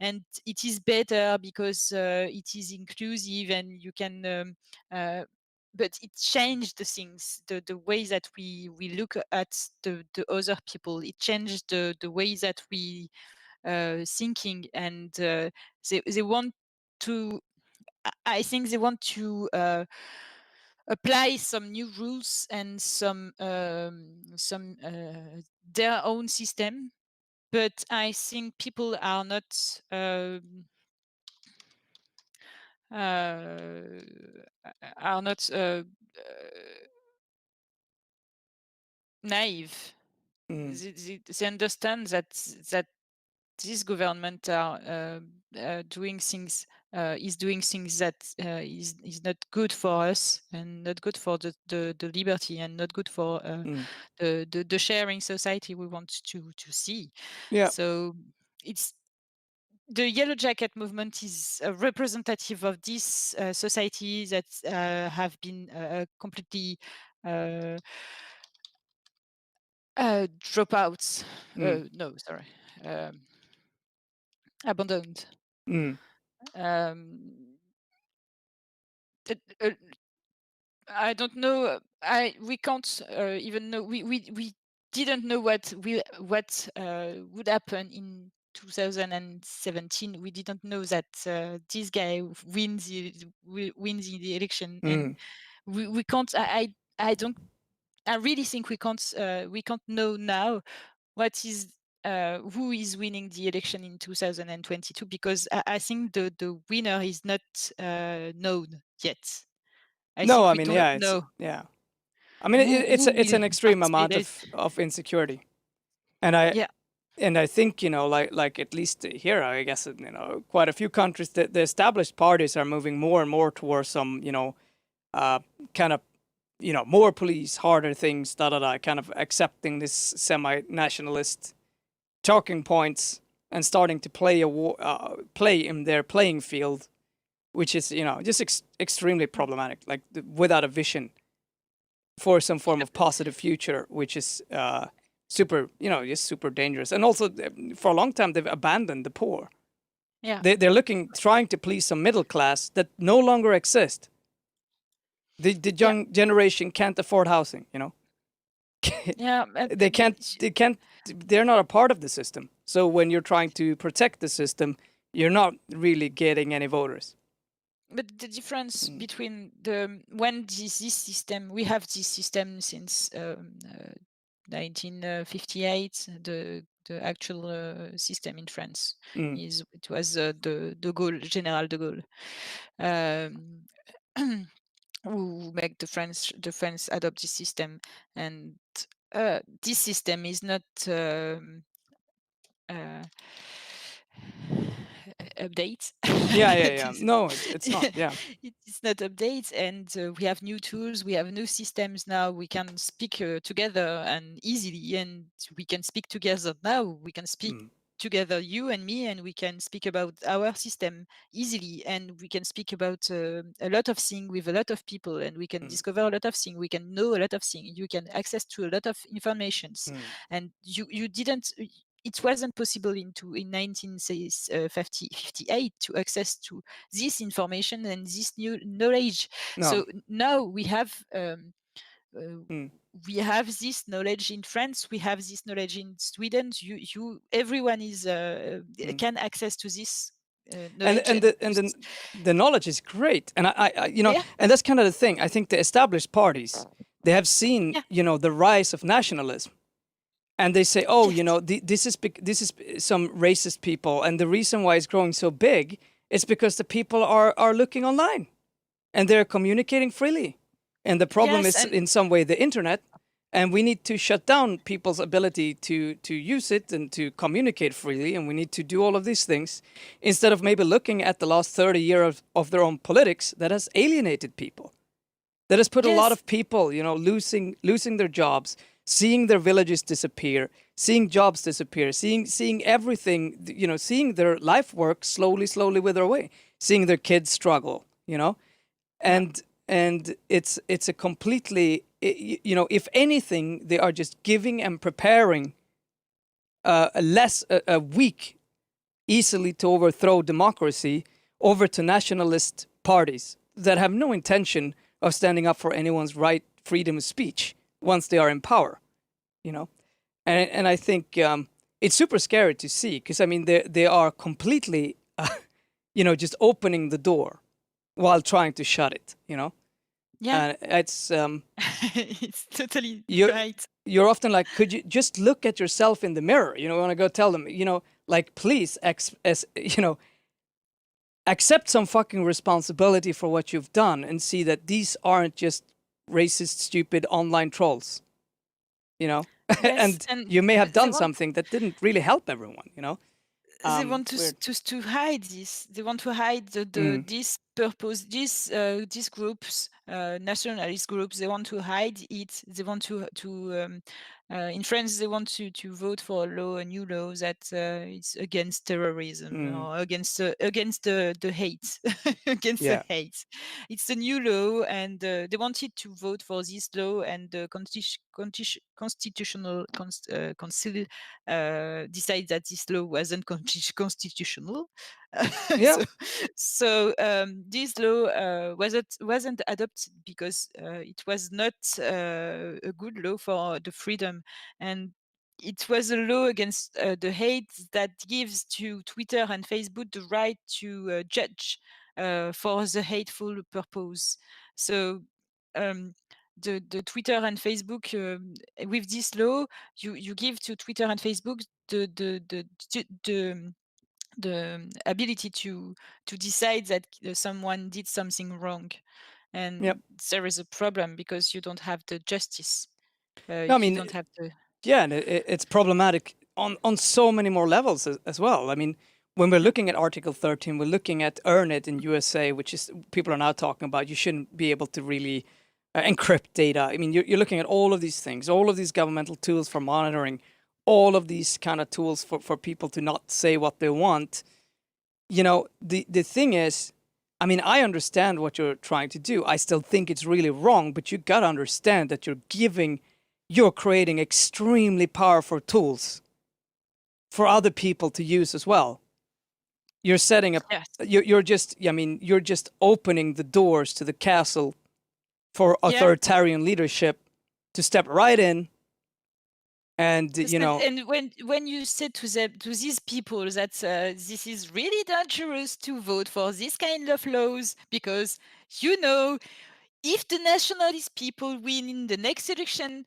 and it is better because it is inclusive, and you can but it changed the things, the way that we look at the other people. It changed the way that we thinking, and they want to, I think they want to apply some new rules and some their own system. But I think people are not uh, are not naive. mm, They understand that this government are doing things is doing things that is not good for us, and not good for the liberty, and not good for mm. the sharing society we want to see. Yeah. So it's the Yellow Jacket movement is a representative of this society that have been completely dropouts. Mm, No, sorry, abandoned. mm, Um, uh, I don't know. We can't even know. We didn't know what would happen in 2017. We didn't know that this guy wins in the election, and mm. we can't. I don't. I really think we can't know now what is who is winning the election in 2022, because I think the winner is not known yet. I No, think I we mean, don't yeah, know I mean, it's who it's will an extreme amount participate. of insecurity, and I Yeah, and I think, you know, like at least here, I guess, you know, quite a few countries, the established parties are moving more and more towards some, you know, kind of, you know, more police, harder things, kind of accepting this semi-nationalist talking points and starting to play in their playing field, which is, you know, just extremely problematic, like without a vision for some form of positive future, which is super, you know, just super dangerous. And also, for a long time, they've abandoned the poor. Yeah. They're trying to please some middle class that no longer exist. The young generation can't afford housing, you know. Yeah. They can't. They're not a part of the system. So when you're trying to protect the system, you're not really getting any voters. But the difference between the when this system, we have this system since 1958, the actual system in France is, it was the de Gaulle, General de Gaulle, who make the France adopt this system, and this system is not update. Yeah. No, it's not. Yeah. It's not updates, and we have new tools, we have new systems now. We can speak together and easily, and we can speak together now. We can speak together, you and me, and we can speak about our system easily, and we can speak about a lot of things with a lot of people, and we can discover a lot of things. We can know a lot of things. You can access to a lot of informations, and you didn't. It wasn't possible in 1958 to access to this information and this new knowledge. No. So now we have this knowledge in France. We have this knowledge in Sweden. Everyone is can access to this knowledge. And the knowledge is great, and I you know, and that's kind of the thing. I think the established parties, they have seen, you know, the rise of nationalism. And they say, oh, you know, this is some racist people, and the reason why it's growing so big is because the people are looking online, and they're communicating freely, and the problem is in some way the internet, and we need to shut down people's ability to use it and to communicate freely, and we need to do all of these things instead of maybe looking at the last 30 years of their own politics that has alienated people, that has put a lot of people, you know, losing their jobs, seeing their villages disappear, seeing jobs disappear, seeing everything, you know, seeing their life work slowly wither away, seeing their kids struggle, you know, and it's a completely, you know, if anything, they are just giving and preparing a weak, easily to overthrow democracy over to nationalist parties that have no intention of standing up for anyone's right, freedom of speech once they are in power, you know, and I think it's super scary to see, because I mean they are completely, you know, just opening the door while trying to shut it, you know. Yeah, it's it's totally right. You're often like, could you just look at yourself in the mirror? You know, when I go tell them, you know, like, please, you know, accept some fucking responsibility for what you've done and see that these aren't just racist, stupid online trolls, you know. Yes, and you may have done something that didn't really help everyone, you know. They want to hide this. They want to hide this purpose. These groups, nationalist groups, they want to hide it. They want to in France, they want to vote for a new law that it's against terrorism or against the hate, against the hate. It's a new law, and they wanted to vote for this law, and the constitutional council decided that this law wasn't constitutional. So this law wasn't adopted because it was not a good law for the freedom, and it was a law against the hate that gives to Twitter and Facebook the right to judge for the hateful purpose. So the Twitter and Facebook, with this law, you give to Twitter and Facebook the ability to decide that someone did something wrong, and there is a problem because you don't have the justice. No, I mean, you don't have the and it's problematic on so many more levels as well. I mean, when we're looking at Article 13, we're looking at Earn It in USA, which is people are now talking about. You shouldn't be able to really encrypt data. I mean, you're looking at all of these things, all of these governmental tools for monitoring, all of these kind of tools for people to not say what they want. You know, the thing is, I mean, I understand what you're trying to do. I still think it's really wrong, but you got to understand that you're creating extremely powerful tools for other people to use as well. You're setting up, Yes. you're just, I mean, you're just opening the doors to the castle for authoritarian leadership to step right in. And, you know, and when you said to these people that this is really dangerous to vote for this kind of laws, because, you know, if the nationalist people win in the next election,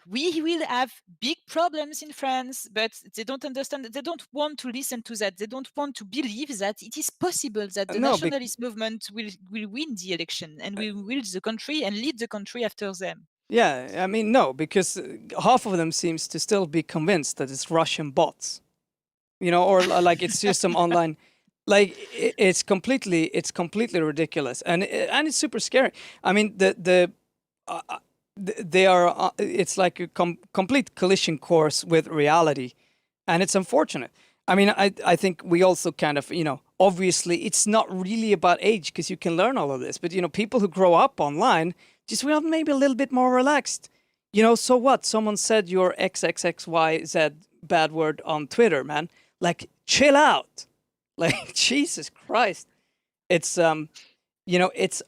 we will have big problems in France. But they don't understand. They don't want to listen to that. They don't want to believe that it is possible that the nationalist movement will win the election and will lead the country and lead the country after them. Yeah, I mean, no, because half of them seems to still be convinced that it's Russian bots, you know, or like it's just some online, like it's completely ridiculous, and it's super scary. I mean, they are it's like a complete collision course with reality, and it's unfortunate. I mean, I think we also kind of, you know, obviously it's not really about age because you can learn all of this, but you know, people who grow up online just will maybe a little bit more relaxed. You know, so what? Someone said your XXXYZ bad word on Twitter, man. Like, chill out. Like, Jesus Christ. It's you know, it's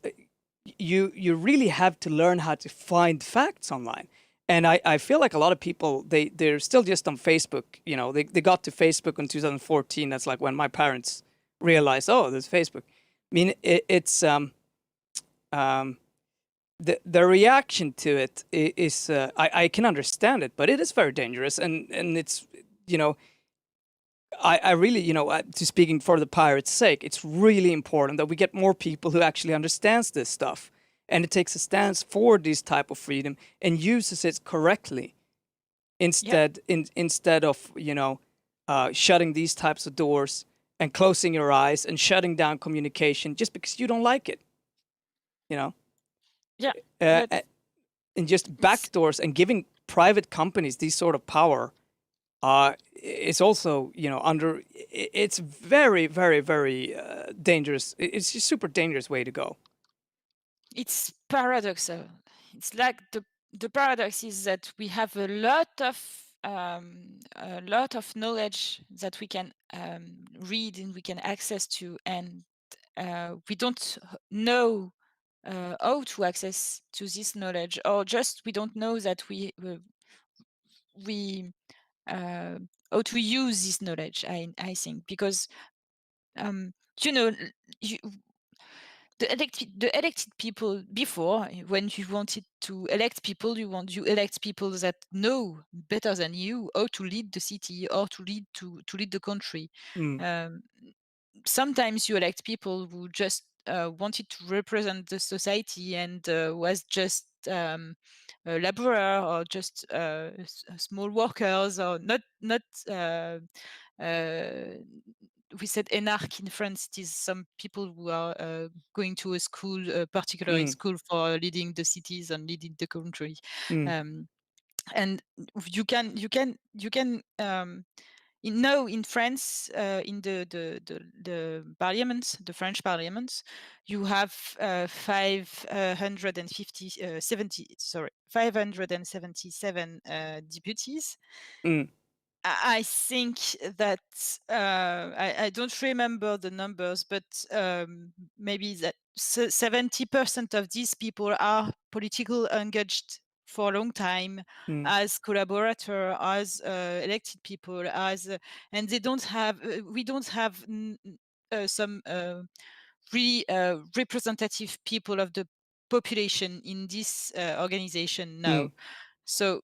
you really have to learn how to find facts online. And I feel like a lot of people, they're still just on Facebook. You know, they got to Facebook in 2014. That's like when my parents realized, oh, there's Facebook. I mean, it's the reaction to it is I can understand it, but it is very dangerous, and it's, you know, I really, you know, to speaking for the pirates' sake, it's really important that we get more people who actually understands this stuff, and it takes a stance for this type of freedom and uses it correctly instead of, you know, shutting these types of doors and closing your eyes and shutting down communication just because you don't like it, you know. And just backdoors and giving private companies these sort of power it's also, you know, it's very, very, very dangerous. It's just super dangerous way to go. It's paradoxal. It's like the paradox is that we have a lot of knowledge that we can read and we can access to, and we don't know how to access to this knowledge, or just we don't know that we how to use this knowledge. I think because you know, you, the elected people before, when you wanted to elect people, you elect people that know better than you how to lead the city or to lead the country. Sometimes you elect people who just wanted to represent the society and was just laborer or just small workers, or not we said énarque in France. It is some people who are going to a school, particularly school for leading the cities and leading the country. And you can in France, in the parliament, the French parliament, you have 577 deputies. I think that I don't remember the numbers, but maybe that 70% of these people are politically engaged for a long time, as collaborator, as elected people, as and they don't have we don't have some really representative people of the population in this organization now. So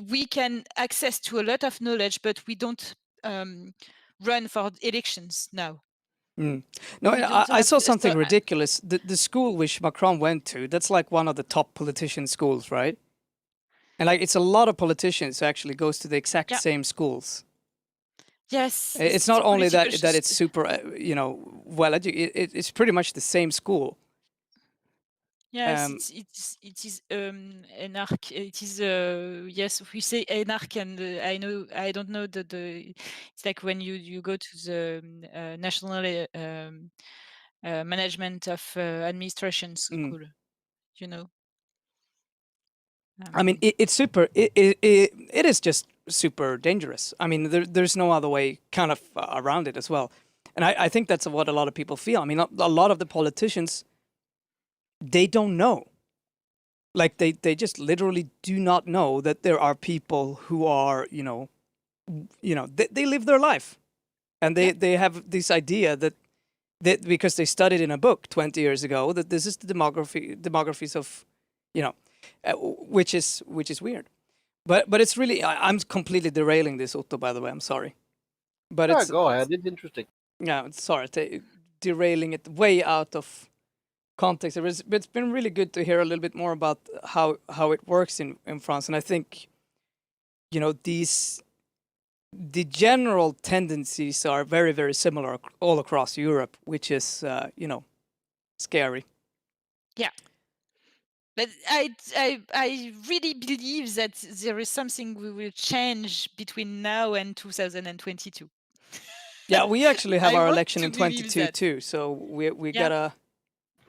we can access to a lot of knowledge, but we don't run for elections now. No, I saw something ridiculous. The school which Macron went to, that's like one of the top politician schools, right? And like it's a lot of politicians who actually goes to the exact Yeah. same schools. Yes, It's not the only that political that it's system. super, well educated. It's pretty much the same school. Yes, Um, it is anarch. It is yes, we say anarch, and I don't know the. It's like when you go to the national management of administration school, you know. I mean, it's super. It is just super dangerous. I mean, there's no other way kind of around it as well. And I think that's what a lot of people feel. I mean, a lot of the politicians, they don't know. Like they just literally do not know that there are people who are, they live their life, and they have this idea that because they studied in a book 20 years ago that this is the demographies of, which is weird. But it's really I'm completely derailing this, Otto. By the way, I'm sorry, but Yeah, it's go ahead. It's interesting. yeah, sorry, derailing it way out of context. But it's been really good to hear a little bit more about how it works in France, and I think the general tendencies are very very similar all across Europe, which is scary. Yeah. But I really believe that there is something we will change between now and 2022. Yeah, we actually have I our want election to in believe 22 that. too, so we Yeah. gotta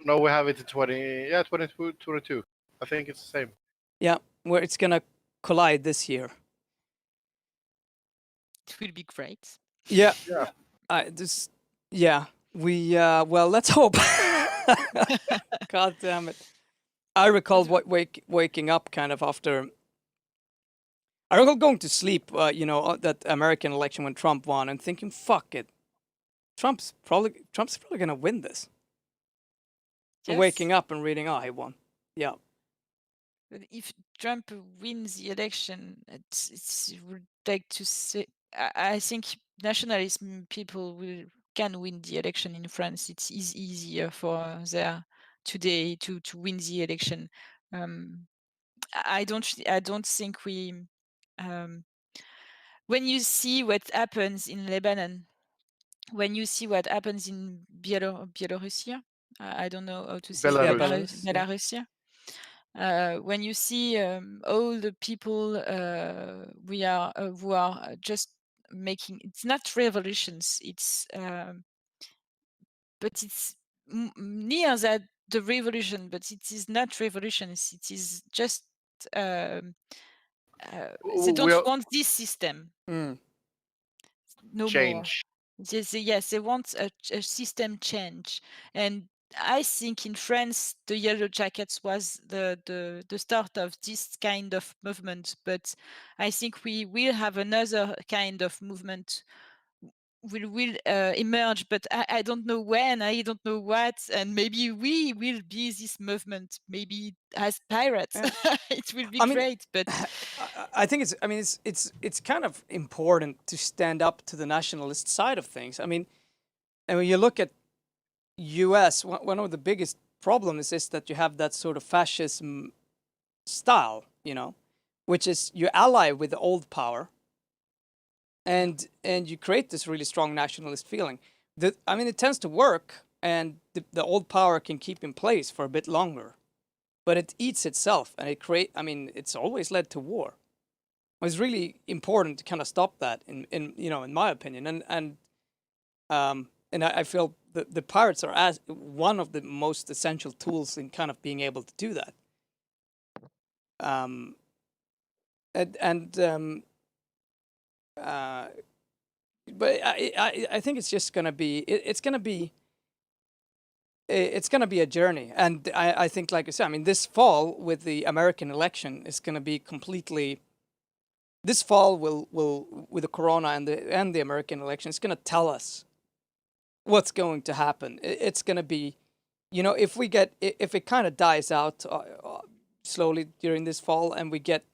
No, we have it in 22. I think it's the same. where it's gonna collide this year. It will be great. Yeah, Yeah. we well, let's hope. God damn it! I recall waking up kind of after. I recall going to sleep, that American election when Trump won, and thinking, "Fuck it, Trump's probably gonna win this." And Yes. waking up and reading, "Oh, he won." Yeah. But if Trump wins the election, it's would like to say. I think nationalism people can win the election in France. It's easier for there today to win the election. I don't think we. When you see what happens in Lebanon, when you see what happens in Belarusia, I don't know how to say Yeah, Belarus. Belarus. Yeah. Belarusia. When you see all the people we are who are just making, it's not revolutions, it's but it's near that the revolution, but it is not revolutions, it is just they don't We'll want this system Mm. no more. change. Yes, they want a system change. And I think in France, the Yellow Jackets was the start of this kind of movement. But I think we will have another kind of movement will emerge, but I don't know when, I don't know what, and maybe we will be this movement, maybe as pirates. Yeah. It will be I mean, great, but I think it's kind of important to stand up to the nationalist side of things. I mean, and when you look at U.S., one of the biggest problems is that you have that sort of fascism style, which is you ally with the old power, and you create this really strong nationalist feeling. I mean, it tends to work, and the old power can keep in place for a bit longer, but it eats itself, and I mean, it's always led to war. It's really important to kind of stop that, in my opinion, and I feel the pirates are as one of the most essential tools in kind of being able to do that. Um, and uh, but I think it's just gonna be it's gonna be a journey, and I think, like I said, I mean, this fall with the American election is gonna be completely. This fall will with the corona and the American election, it's gonna tell us what's going to happen. It's gonna be, if if it kind of dies out slowly during this fall, and we get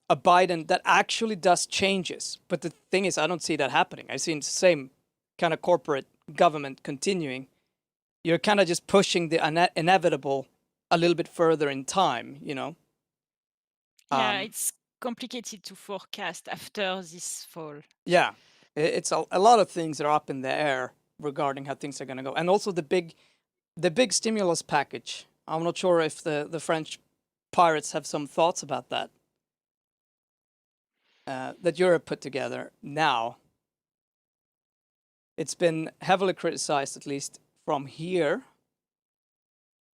a Biden that actually does changes. But the thing is, I don't see that happening. I see the same kind of corporate government continuing. You're kind of just pushing the inevitable a little bit further in time. Yeah, Um, it's complicated to forecast after this fall. yeah, it's a lot of things that are up in the air regarding how things are going to go, and also the big stimulus package. I'm not sure if the French pirates have some thoughts about that that Europe put together now. It's been heavily criticized, at least from here,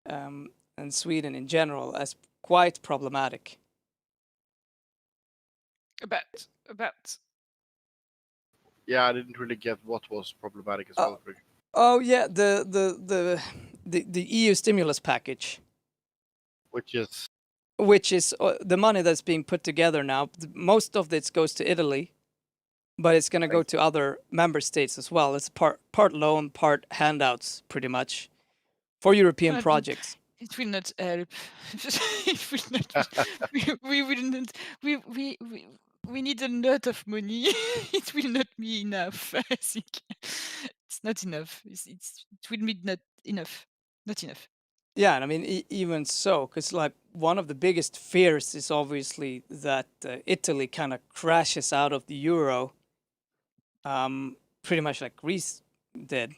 and Sweden in general, as quite problematic. About Yeah, I didn't really get what was problematic as Uh, well. oh yeah, the EU stimulus package, Which is which is the money that's being put together now. Most of it goes to Italy, but it's going to go to other member states as well. It's part loan, part handouts, pretty much, for European projects. it will not help. It will not. We will not. We need a lot of money. It will not be enough. I think it's not enough. It will be not enough. Not enough. Yeah, and I mean, even so, because like one of the biggest fears is obviously that Italy kind of crashes out of the euro, pretty much like Greece did,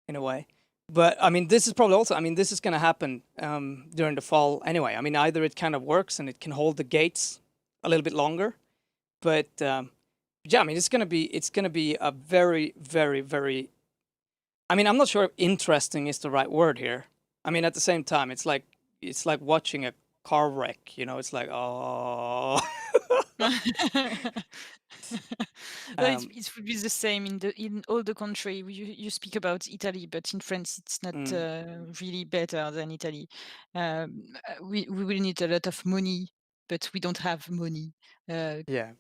in a way. But I mean, this is probably also, I mean, this is going to happen during the fall anyway. I mean, either it kind of works and it can hold the gates a little bit longer, but yeah, I mean, it's gonna be a very, very, very. I mean, I'm not sure if interesting is the right word here. I mean, at the same time, it's like watching a car wreck. You know, it's like oh. Well, um, it would be the same in all the country. You speak about Italy, but in France it's not mm, really better than Italy. We will need a lot of money, but we don't have money. yeah,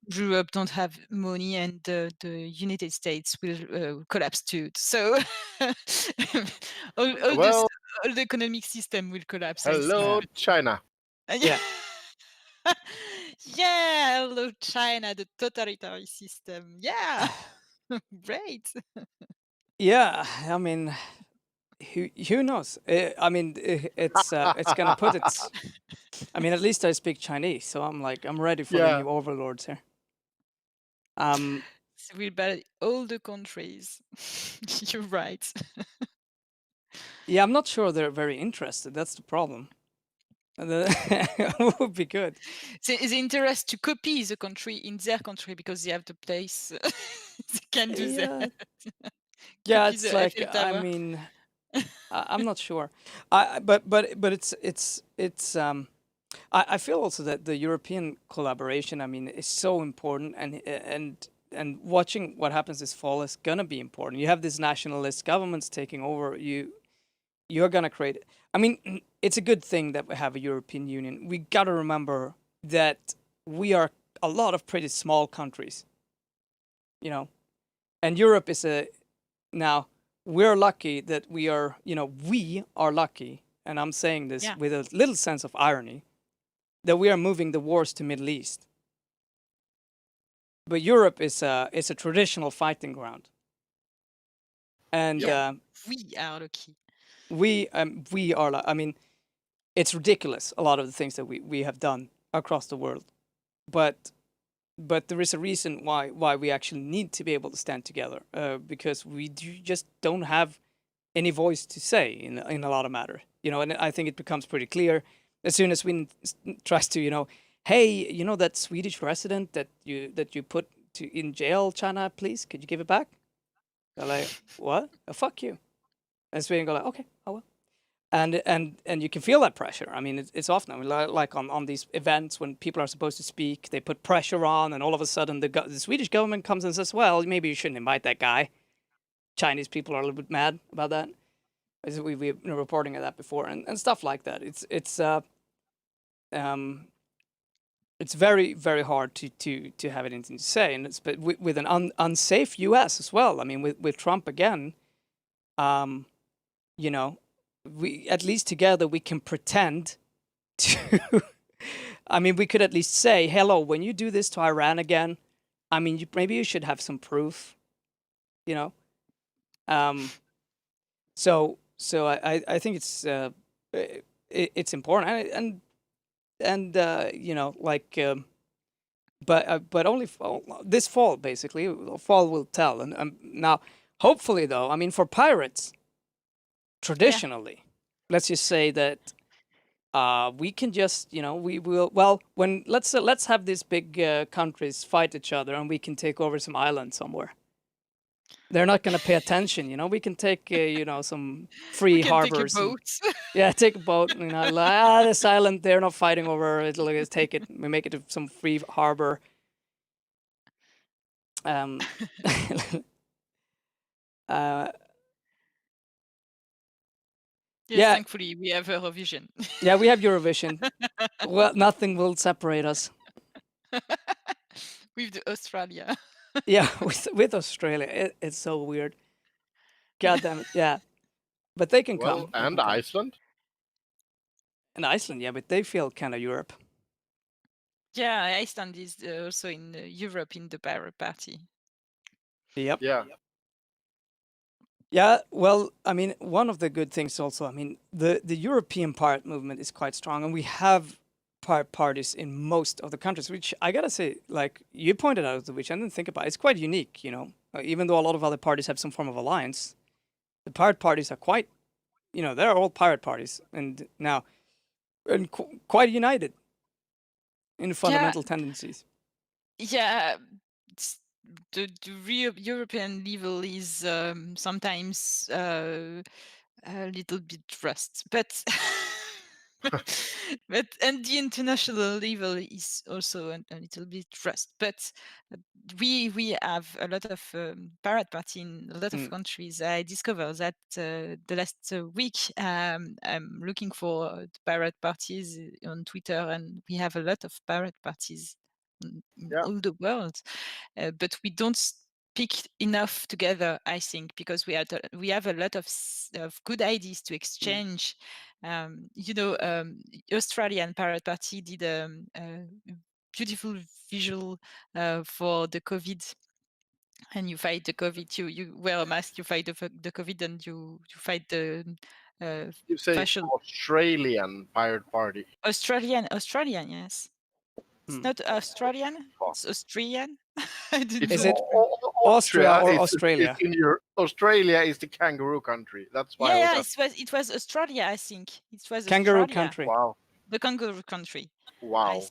Europe don't have money, and the United States will collapse too. So all well, all the economic system will collapse, I think. hello China. yeah, Yeah, hello China, the totalitarian system. Yeah, great. yeah. I mean, who knows? I mean, it's gonna put its. I mean, at least I speak Chinese, so I'm ready for the Yeah. new overlords here. So we'll buy all the countries. You're right. Yeah, I'm not sure they're very interested. That's the problem. That would be good. The interest to copy the country in their country because they have the place. They can do Yeah, that. yeah. Copy It's the like Eiffel I Tower. mean, I'm not sure. But I feel also that the European collaboration, I mean, is so important, and watching what happens this fall is gonna be important. You have these nationalist governments taking over. You're gonna create. I mean, it's a good thing that we have a European Union. We gotta remember that we are a lot of pretty small countries, you know, and Europe is a now. We're lucky that we are lucky, and I'm saying this Yeah. with a little sense of irony, that we are moving the wars to Middle East. But Europe is a traditional fighting ground, and Yep. Yeah. We are lucky. we are. I mean, it's ridiculous a lot of the things that we have done across the world, but there is a reason why we actually need to be able to stand together because just don't have any voice to say in a lot of matter, and I think it becomes pretty clear as soon as Sweden tries to, hey, that Swedish resident that you put in jail, China, please, could you give it back? They're like, what? Fuck you. And Sweden go like, okay, oh well. And you can feel that pressure. I mean, it's often, I mean, like on these events when people are supposed to speak, they put pressure on, and all of a sudden the Swedish government comes and says, well, maybe you shouldn't invite that guy. Chinese people are a little bit mad about that. We've been reporting of that before, and stuff like that. It's very, very hard to have anything to say, and but with an unsafe U.S. as well. I mean, with Trump again, um, we at least together we can pretend to. I mean, we could at least say, hello, when you do this to Iran again, I mean, maybe you should have some proof, you know. So I think it's important, and and but only this fall, basically. Fall will tell. And now, hopefully, though, I mean, for pirates, traditionally, let's just say that we can just, we will. Well, when let's have these big countries fight each other, and we can take over some island somewhere. They're not going to pay attention, We can take, some free We can harbors. take a boat. Yeah, take a boat. This island, they're not fighting over. Let's take it. We make it some free harbor. Um, Yes, thankfully we have Eurovision. Yeah, we have Eurovision. Well, nothing will separate us. With Australia. Yeah, with Australia, it's so weird. God damn it, yeah. But they can come. And Iceland. And Iceland, yeah, but they feel kind of Europe. Yeah, Iceland is also in Europe in the Pirate Party. Yep. Yeah. Yeah, well, I mean, one of the good things also, I mean, the European pirate movement is quite strong, and we have pirate parties in most of the countries, which I gotta say, like you pointed out, which I didn't think about, it's quite unique, even though a lot of other parties have some form of alliance, the pirate parties are quite, they're all pirate parties, and now, and quite united in fundamental tendencies. Yeah, the real European level is sometimes a little bit rust, but and the international level is also a little bit rust. But we have a lot of pirate party in a lot of countries. I discovered that the last week I'm looking for the pirate parties on Twitter, and we have a lot of pirate parties in all the world, but we don't speak enough together, I think, because we have a lot of good ideas to exchange. Australian Pirate Party did a beautiful visual for the COVID. And you fight the COVID. You wear a mask. You fight the COVID, and you fight the. You say fashion. Australian Pirate Party. Australian, yes. It's not Australian. It's Austrian. Is it Austria or Australia? Australia is the kangaroo country. That's why. It was Australia. I think it was kangaroo Australia. country. Wow. The kangaroo country. Wow.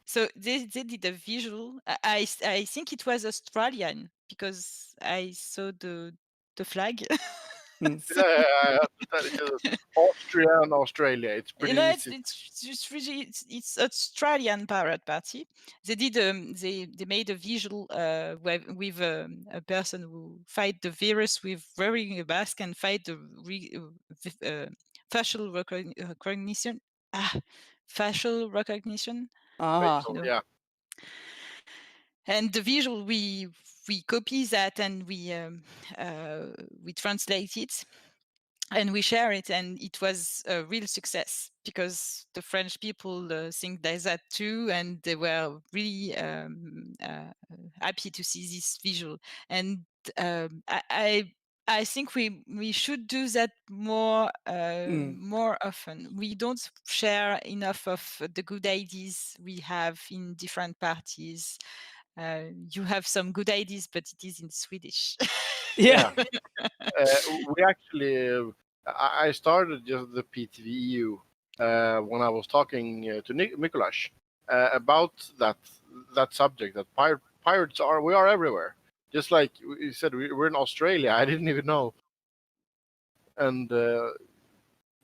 So they did a visual. I think it was Australian because I saw the flag. Austria and Australia. It's pretty easy. It's Australian Pirate Party. They did they made a visual with a person who fight the virus with wearing a mask and fight the facial recognition. Facial recognition. Yeah. And the visual we copy that and we translate it and we share it, and it was a real success because the French people think that too, and they were really happy to see this visual. And I think we should do that more often. We don't share enough of the good ideas we have in different parties. You have some good ideas, but it is in Swedish. Yeah. We actually, I started just the PTVEU when I was talking to Mikuláš about that subject. That pirates we are everywhere. Just like you said, we're in Australia. I didn't even know. And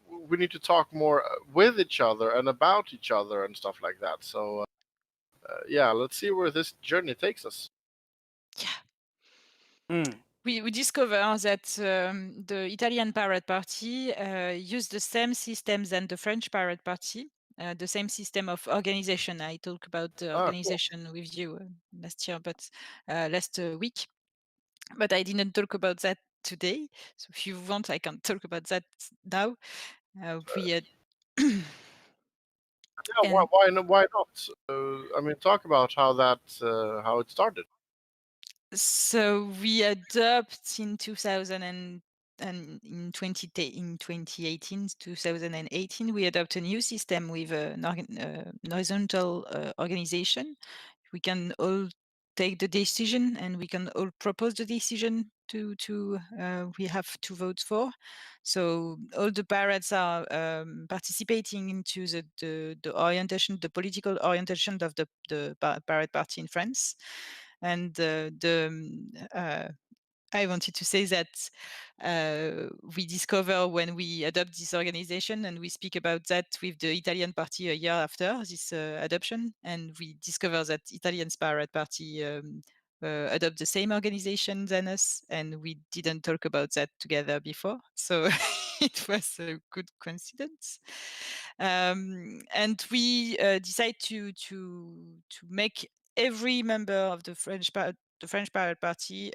we need to talk more with each other and about each other and stuff like that. So yeah, let's see where this journey takes us. Yeah. We discover that the Italian Pirate Party used the same systems than the French Pirate Party, the same system of organization. I talked about the organization with you last year, but last week. But I didn't talk about that today. So if you want, I can talk about that now. Why not? I mean, talk about how it started. So we adopted in 2000 and and in 2018, we adopt a new system with an horizontal organization. We can all take the decision, and we can all propose the decision to we have to vote for. So all the pirates are participating into the orientation, the political orientation of the Pirate Party in France. And I wanted to say that we discover when we adopt this organization, and we speak about that with the Italian party a year after this adoption, and we discover that Italian Pirate Party adopt the same organization than us, and we didn't talk about that together before. So it was a good coincidence. And we decide to make every member of the French Pirate Party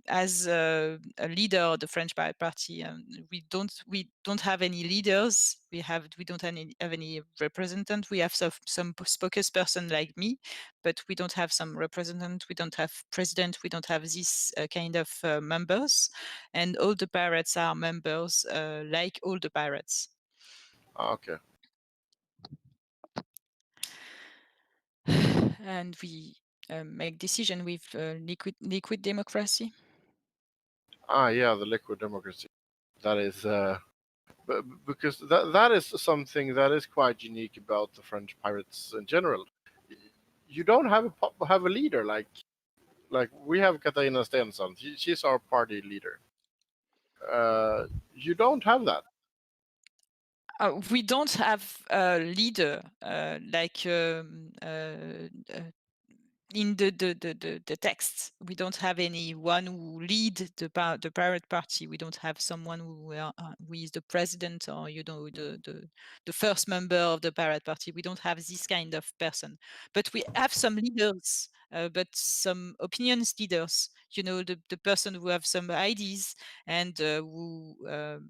as a leader of the French Pirate Party. We don't have any leaders. We don't have any representative. We have some spokesperson like me, but we don't have some representative. We don't have president. We don't have this kind of members. And all the pirates are members, like all the pirates. Okay. And we make decision with liquid democracy. Yeah, the liquid democracy. That is because that is something that is quite unique about the French pirates in general. You don't have a leader like we have Katarina Stensson. She's our party leader. You don't have that. We don't have a leader like in the text. We don't have anyone who lead the Pirate Party. We don't have someone who is the president, or the first member of the Pirate Party. We don't have this kind of person, but we have some leaders, but some opinions leaders. The person who have some ideas, and who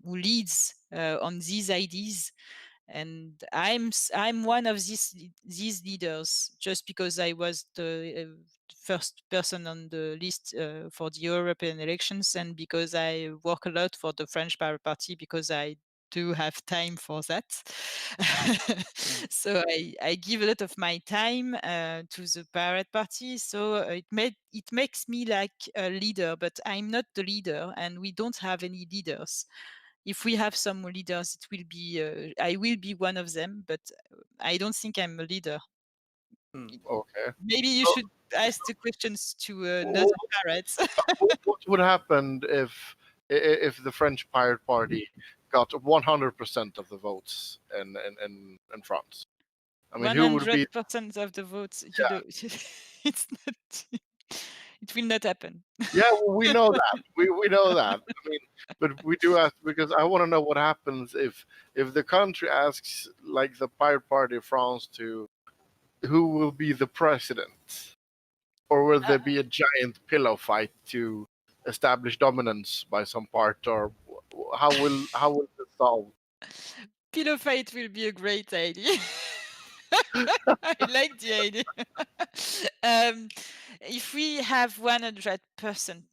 leads on these ideas. And I'm one of these leaders, just because I was the first person on the list for the European elections, and because I work a lot for the French Pirate Party, because I do have time for that. So I give a lot of my time to the Pirate Party. So it makes me like a leader, but I'm not the leader, and we don't have any leaders. If we have some leaders, it will be I will be one of them, but I don't think I'm a leader. Okay. Maybe you So- should ask the questions to Well, another pirates. what would happen if the French Pirate Party got 100% of the votes in France? I mean, who would be? 100% of the votes, it's not. It will not happen. Yeah, well, we know that. We know that. I mean, but we do ask because I want to know what happens if the country asks, like the Pirate Party of France, to who will be the president, or will there be a giant pillow fight to establish dominance by some part, or how will this solve? Pillow fight will be a great idea. I like the idea. If we have 100%,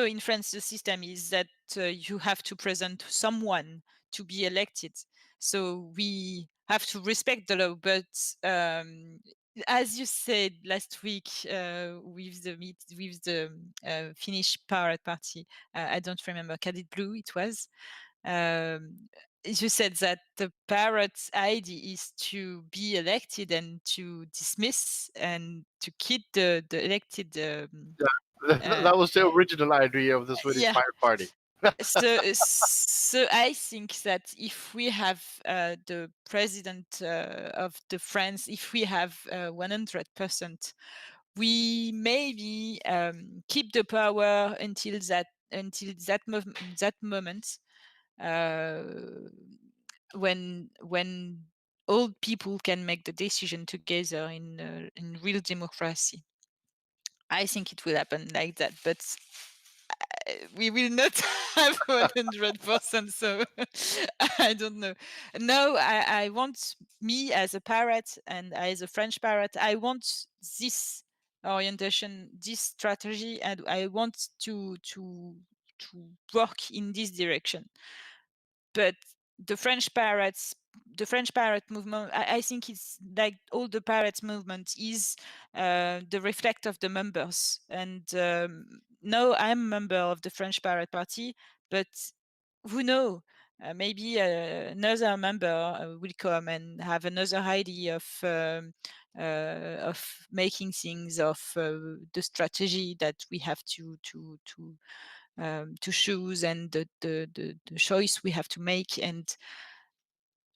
in France, the system is that you have to present someone to be elected. So we have to respect the law. But as you said last week with the Finnish Pirate Party, I don't remember, Cadet Blue it was. You said that the parrot's idea is to be elected and to dismiss and to keep the elected. That was the original idea of the Swedish Yeah. Pirate Party. So I think that if we have the president of the France, if we have 100%, we maybe keep the power until that moment. When all people can make the decision together in real democracy. I think it will happen like that, but we will not have 100%. So I don't know. No, I want, me as a pirate and as a French pirate, I want this orientation, this strategy, and I want to work in this direction. But the French pirate movement, I think it's like all the pirates movement is the reflect of the members. And now I'm a member of the French Pirate Party, but who knows? Maybe another member will come and have another idea of making things, of the strategy that we have to choose, and the choice we have to make. And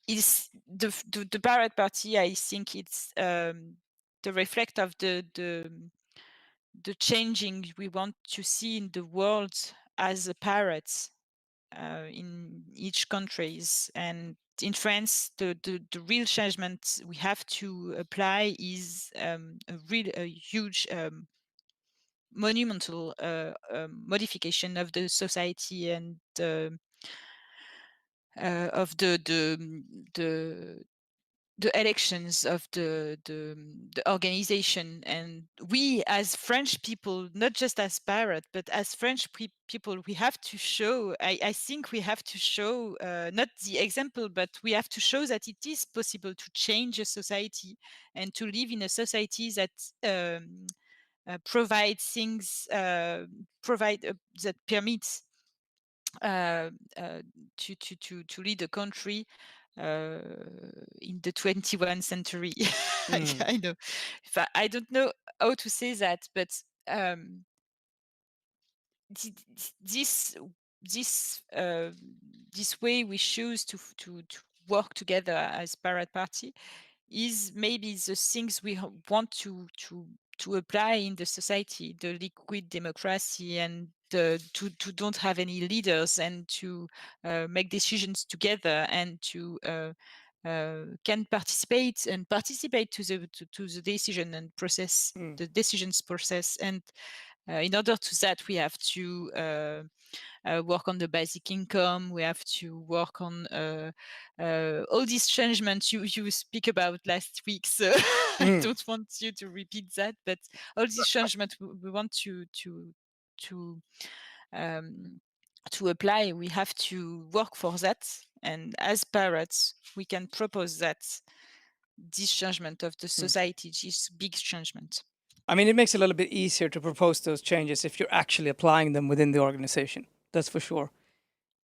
is the Pirate Party, I think it's the reflect of the changing we want to see in the world as a pirate in each countries. And in France, the real changement we have to apply is a huge monumental modification of the society and of the elections, of the organization. And we as French people, not just as pirate, but as French people, we have to show, I think we have to show not the example, but we have to show that it is possible to change a society and to live in a society that provide things, that permits to lead a country in the 21st century. I know. I don't know how to say that, but this way we choose to work together as Pirate Party is maybe the things we want to apply in the society, the liquid democracy, and to don't have any leaders, and to make decisions together, and to can participate to the decision and process, the decisions process. And in order to that, we have to work on the basic income. We have to work on all these changements you speak about last week. So I don't want you to repeat that, but all these changements we want to apply, we have to work for that. And as pirates, we can propose that this changement of the society, this big changement. I mean, it makes it a little bit easier to propose those changes if you're actually applying them within the organization. That's for sure.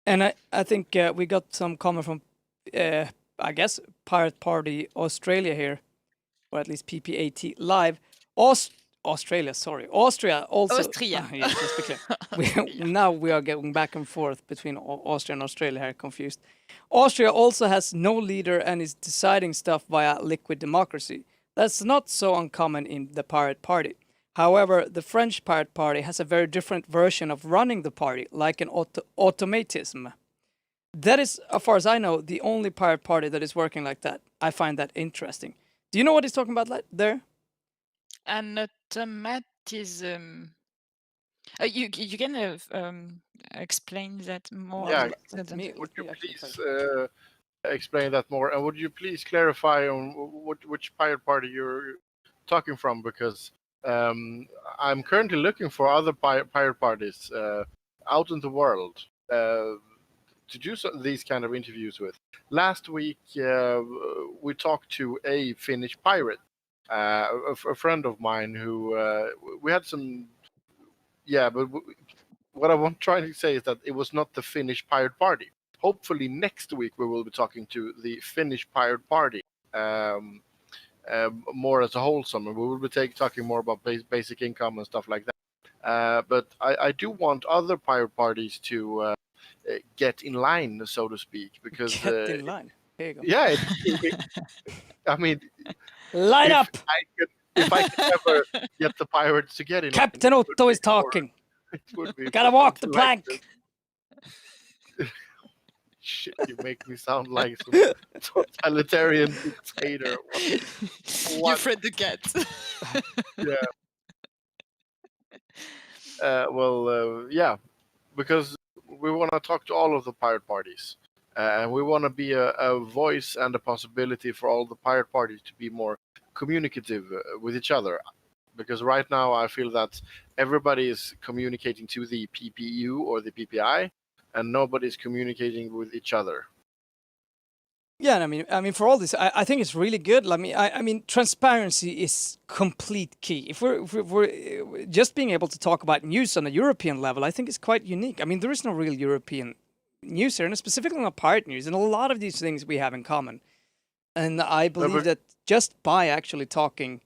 And I think we got some comment from, I guess, Pirate Party Australia here, or at least PPAT Live. Australia, sorry. Austria also. Austria. Yes, let's be clear. Now we are going back and forth between Austria and Australia here, confused. Austria also has no leader and is deciding stuff via liquid democracy. That's not so uncommon in the Pirate Party. However, the French Pirate Party has a very different version of running the party, like an automatism. That is, as far as I know, the only Pirate Party that is working like that. I find that interesting. Do you know what he's talking about there? An automatism. You can explain that more. Yeah, Would you please explain that more? And would you please clarify on which pirate party you're talking from? Because I'm currently looking for other pirate parties out in the world to do these kind of interviews with. Last week, we talked to a Finnish pirate, a friend of mine who we had some. Yeah, but what I'm trying to say is that it was not the Finnish Pirate Party. Hopefully next week we will be talking to the Finnish Pirate Party more as a wholesome, and we will be talking more about basic income and stuff like that. But I do want other pirate parties to get in line, so to speak, because get in line. There you go. Yeah, I mean, line up. If I could ever get the pirates to get in line, Captain Otto is talking. It would be gotta walk the plank. Shit, you make me sound like some totalitarian dictator. You Fred the cat. Yeah. Yeah, because we want to talk to all of the pirate parties, and we want to be a voice and a possibility for all the pirate parties to be more communicative with each other. because right now I feel that everybody is communicating to the PPEU or the PPI, and nobody's communicating with each other. Yeah, and I mean, for all this, I think it's really good. I mean, transparency is complete key. If we're just being able to talk about news on a European level, I think it's quite unique. I mean, there is no real European news here, and specifically not pirate news, and a lot of these things we have in common. And I believe that just by actually talking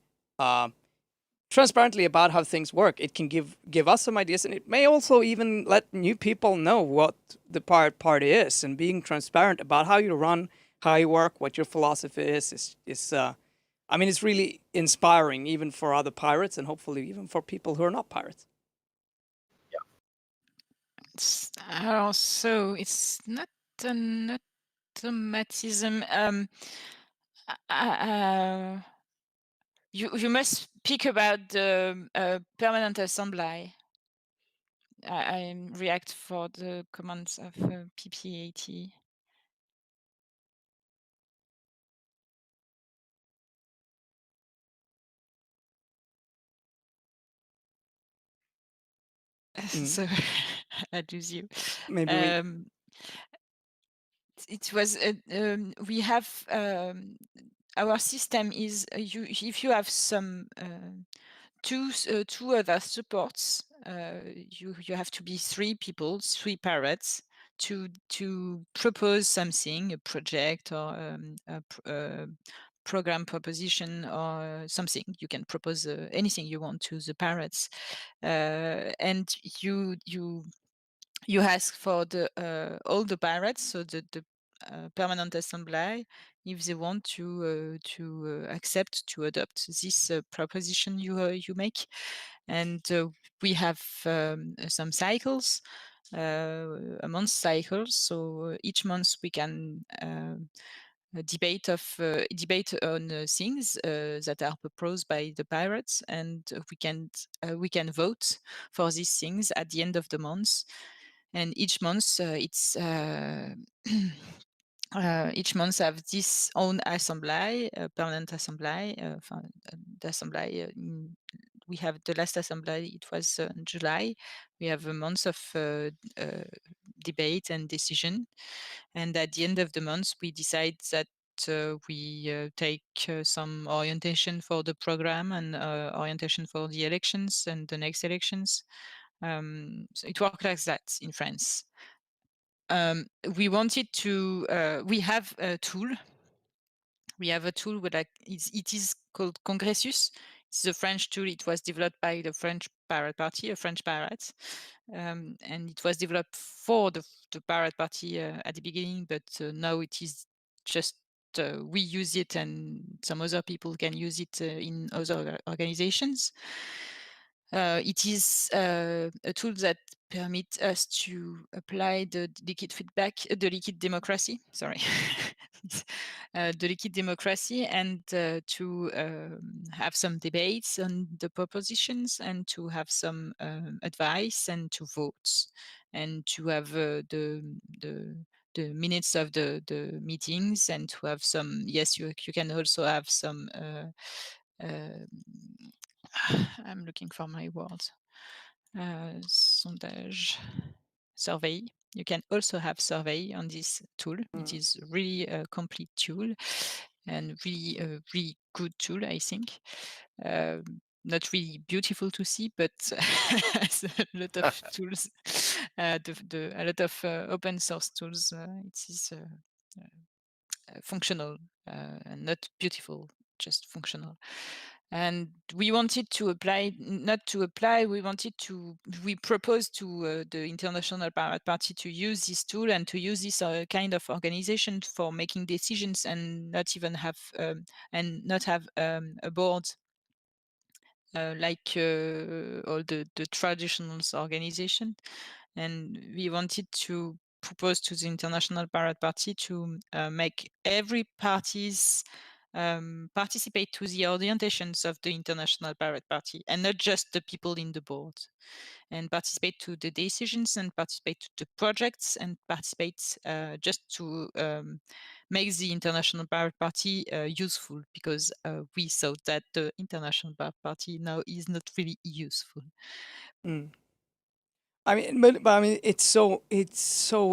transparently about how things work, it can give us some ideas, and it may also even let new people know what the pirate party is. And being transparent about how you run, how you work, what your philosophy is I mean, it's really inspiring even for other pirates, and hopefully even for people who are not pirates. So it's not an automatism. You must speak about the permanent assembly. I react for the commands of PPAT. So I lose you. Maybe we It was we have our system is you if you have some two other supports, you have to be 3 people, 3 pirates to propose something, a project or a program proposition or something. You can propose anything you want to the pirates, and you ask for the all the pirates, so the permanent assembly, if they want to accept to adopt this proposition you make. And we have some cycles, a month cycle. So each month we can debate on things that are proposed by the pirates, and we can vote for these things at the end of the month. And each month it's each month have this own assembly, permanent assembly. The assembly we have the last assembly. It was in July. We have a month of debate and decision, and at the end of the month, we decide that we take some orientation for the program and orientation for the elections and the next elections. So it works like that in France. We wanted to, we have a tool. We have a tool with it is called Congressus. It's a French tool. It was developed by the French Pirate Party, a French pirate. And it was developed for the Pirate Party at the beginning, but now it is just we use it, and some other people can use it in other organizations. It is a tool that permits us to apply the liquid feedback, the liquid democracy, sorry, the liquid democracy, and to have some debates on the propositions, and to have some advice, and to vote, and to have the minutes of the meetings, and to have some, yes, you can also have some I'm looking for my words. Sondage, survey. You can also have survey on this tool. It is really a complete tool, and really really good tool, I think. Not really beautiful to see, but has a lot of tools. A lot of open source tools. It is functional and not beautiful, just functional. And we wanted to apply, not to apply, we proposed to the International Pirate Party to use this tool and to use this kind of organization for making decisions, and not even have, and not have a board like all the traditional organization. And we wanted to propose to the International Pirate Party to make every parties participate to the orientations of the International Pirate Party, and not just the people in the board, and participate to the decisions, and participate to the projects, and participate just to makes the International Pirate Party useful, because we thought that the International Pirate Party now is not really useful. I mean, but I mean, it's so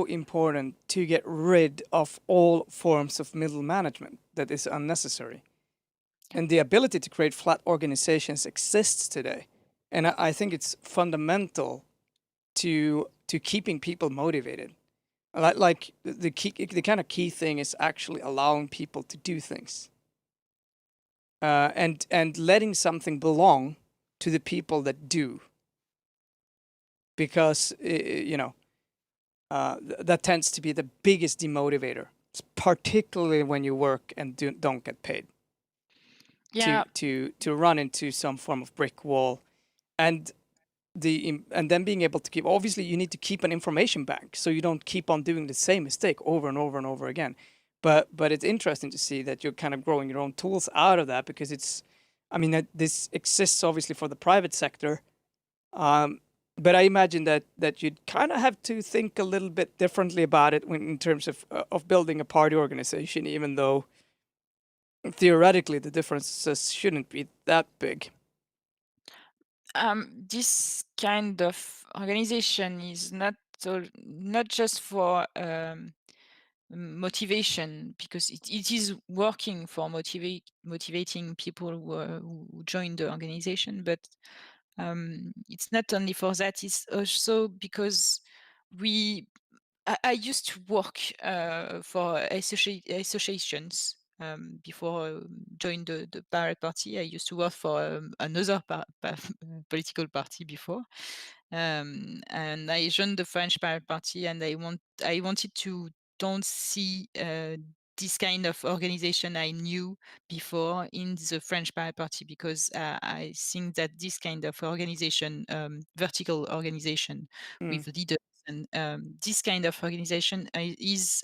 important to get rid of all forms of middle management that is unnecessary, and the ability to create flat organizations exists today, and I think it's fundamental to keeping people motivated. Like the kind of key thing is actually allowing people to do things, and letting something belong to the people that do, because that tends to be the biggest demotivator, particularly when you work and don't get paid. Yeah. To run into some form of brick wall, and then being able to keep, obviously you need to keep an information bank so you don't keep on doing the same mistake over and over and over again. But it's interesting to see that you're kind of growing your own tools out of that, because it's, I mean, this exists obviously for the private sector. But I imagine that you'd kind of have to think a little bit differently about it in terms of building a party organization, even though theoretically the differences shouldn't be that big. This kind of organization is not just for motivation, because it is working for motivating people who join the organization, but it's not only for that. It's also because I used to work for associations before joining the Pirate Party. I used to work for another political party before, and I joined the French Pirate Party, and I wanted to don't see this kind of organization I knew before in the French Pirate Party, because I think that this kind of organization, vertical organization with leaders, and this kind of organization is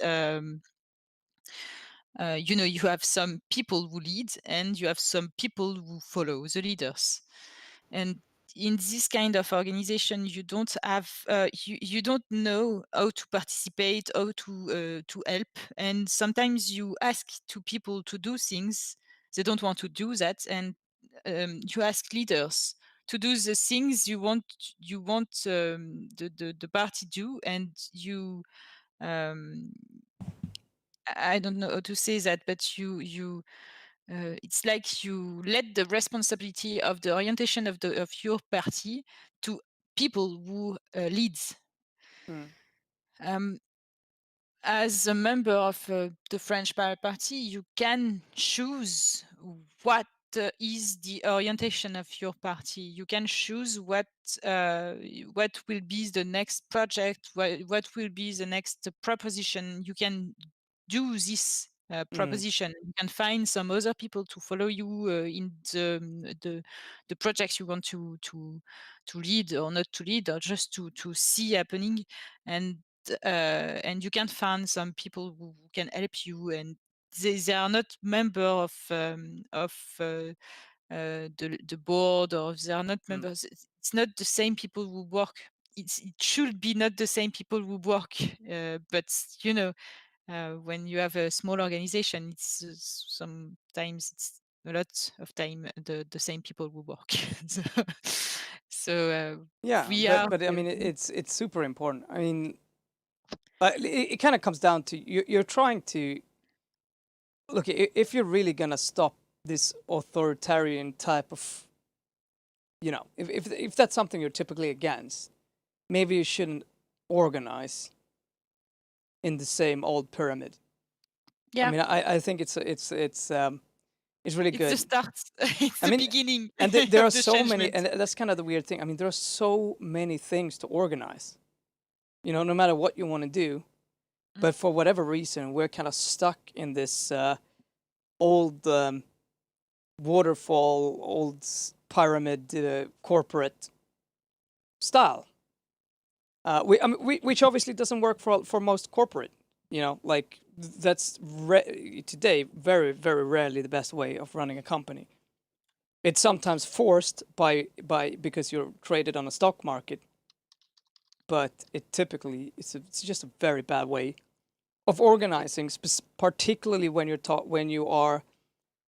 you have some people who lead and you have some people who follow the leaders, and in this kind of organization you don't have you don't know how to participate, how to help, and sometimes you ask to people to do things they don't want to do that, and you ask leaders to do the things you want the party do, and you I don't know how to say that, but you it's like you let the responsibility of the orientation of your party to people who leads. Um, as a member of the French Pirate Party, you can choose what is the orientation of your party. You can choose what will be the next project, what will be the next proposition. You can do this proposition. You can find some other people to follow you in the projects you want to lead or not to lead, or just to see happening, and you can find some people who can help you, and they are not member of the board, or they are not members. It's not the same people who work. It should be not the same people who work, but when you have a small organization, it's sometimes it's a lot of time the same people who work. So Yeah, we are. but I mean, it's super important. I mean, it kind of comes down to you're trying to look, if you're really gonna stop this authoritarian type of, if that's something you're typically against, maybe you shouldn't organize in the same old pyramid. Yeah. I mean, I think it's really It's good. the start. It's I the mean, beginning. And there are of the so many, changement. and that's kind of the weird thing. I mean, there are so many things to organize. No matter what you want to do, but for whatever reason, we're kind of stuck in this old waterfall, old pyramid corporate style. Which obviously doesn't work for most corporate. Like that's today very very rarely the best way of running a company. It's sometimes forced by because you're traded on a stock market, but it's just a very bad way of organizing, particularly when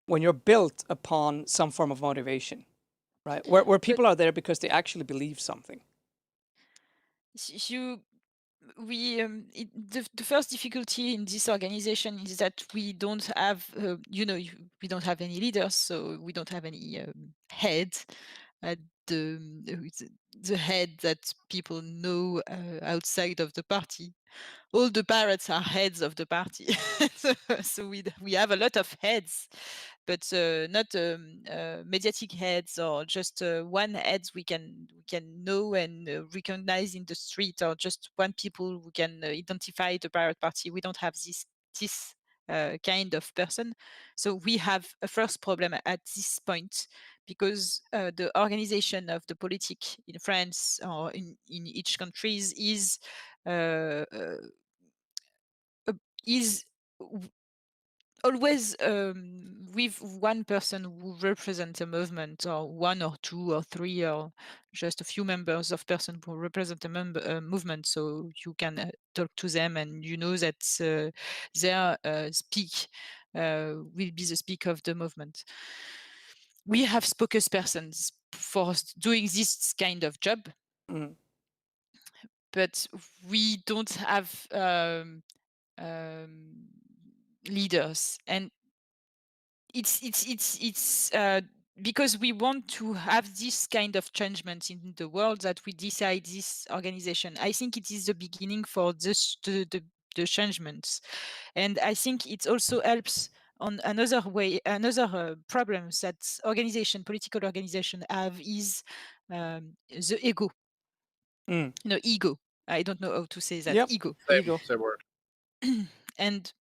when you're built upon some form of motivation, right? Where people are there because they actually believe something. You the first difficulty in this organization is that we don't have we don't have any leaders, so we don't have any head at the head that people know outside of the party. All the pirates are heads of the party. So we have a lot of heads, but not mediatic heads, or just one heads we can know and recognize in the street, or just one people who can identify the pirate party. We don't have this kind of person. So we have a first problem at this point, because the organization of the politic in France or in each countries uh, uh, is always with one person who represents a movement, or one or two or three, or just a few members of person who represent a movement. So you can talk to them, and you know that their speak will be the speak of the movement. We have spokespersons for doing this kind of job, Mm. but we don't have leaders. And it's because we want to have this kind of changement in the world that we decide this organization. I think it is the beginning for the changements, and I think it also helps on another way. Another problems that political organization have is the ego. Mm. No, ego. I don't know how to say that. Yep. Ego. Ego. Same word. And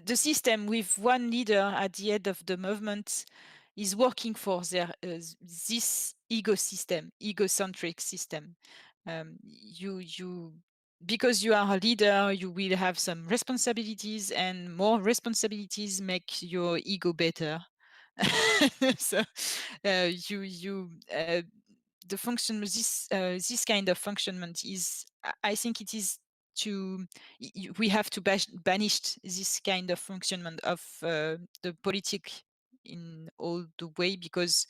the system with one leader at the head of the movement is working for this egocentric system. You because you are a leader, you will have some responsibilities, and more responsibilities make your ego better. So you the function this kind of functionment is, I think it is to we have to banish this kind of functionment of the politic in all the way, because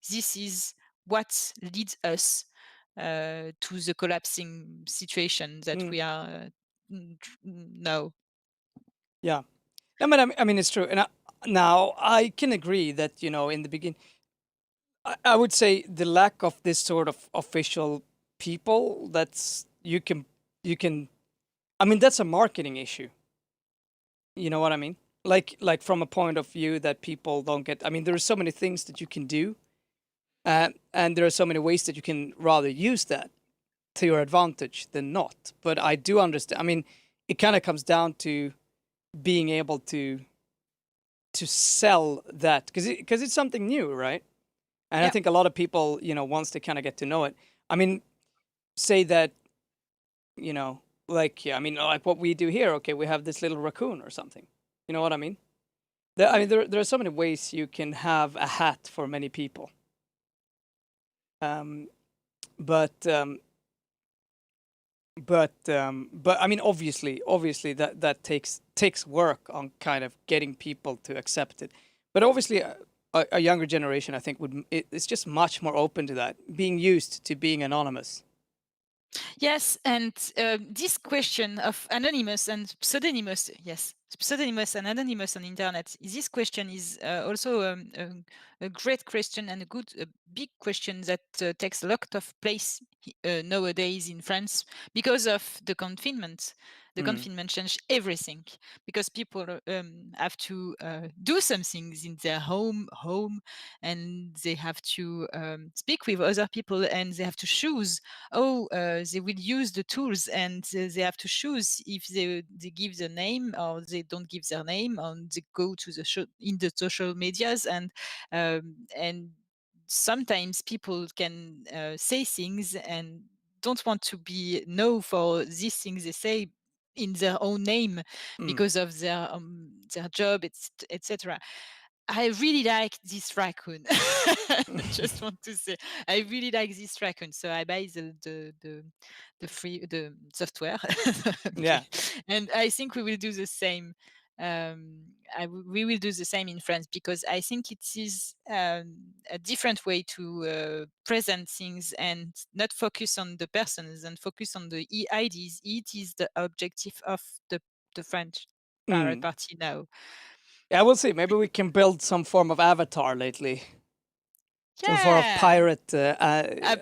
this is what leads us to the collapsing situation that Mm. we are now. Yeah. I mean, I mean, it's true. And now I can agree that, in the beginning, I would say the lack of this sort of official people, you can, I mean, that's a marketing issue. You know what I mean? Like from a point of view that people don't get, I mean, there are so many things that you can do, and there are so many ways that you can rather use that to your advantage than not. But I do understand. I mean, it kind of comes down to being able to sell that, because it's something new, right? And I Yeah. think a lot of people, once they kind of get to know it, I mean, say that, like, yeah, I mean, like what we do here. Okay, we have this little raccoon or something. You know what I mean? I mean, there are so many ways you can have a hat for many people. Um, but but I mean, obviously that takes work on kind of getting people to accept it. But obviously, a younger generation, I think, it's just much more open to that, being used to being anonymous. Yes, and this question of anonymous and pseudonymous, yes, pseudonymous and anonymous on internet. This question is also a great question, and a big question that takes a lot of place nowadays in France because of the confinement. The Mm. confinement changed everything, because people have to do some things in their home, and they have to speak with other people, and they have to choose they will use the tools, and they have to choose if they give the name or they don't give their name, and they go to in the social medias, and sometimes people can say things and don't want to be know for these things they say in their own name Mm. because of their job, etc. I really like this raccoon. I just want to say, I really like this raccoon. So I buy the software. Yeah. And I think we will do the same. We will do the same in France, because I think it is a different way to present things and not focus on the persons and focus on the ideas. It is the objective of the French Pirate Mm. Party now. Yeah, we'll see. Maybe we can build some form of avatar lately. Some sort of Yeah, pirate a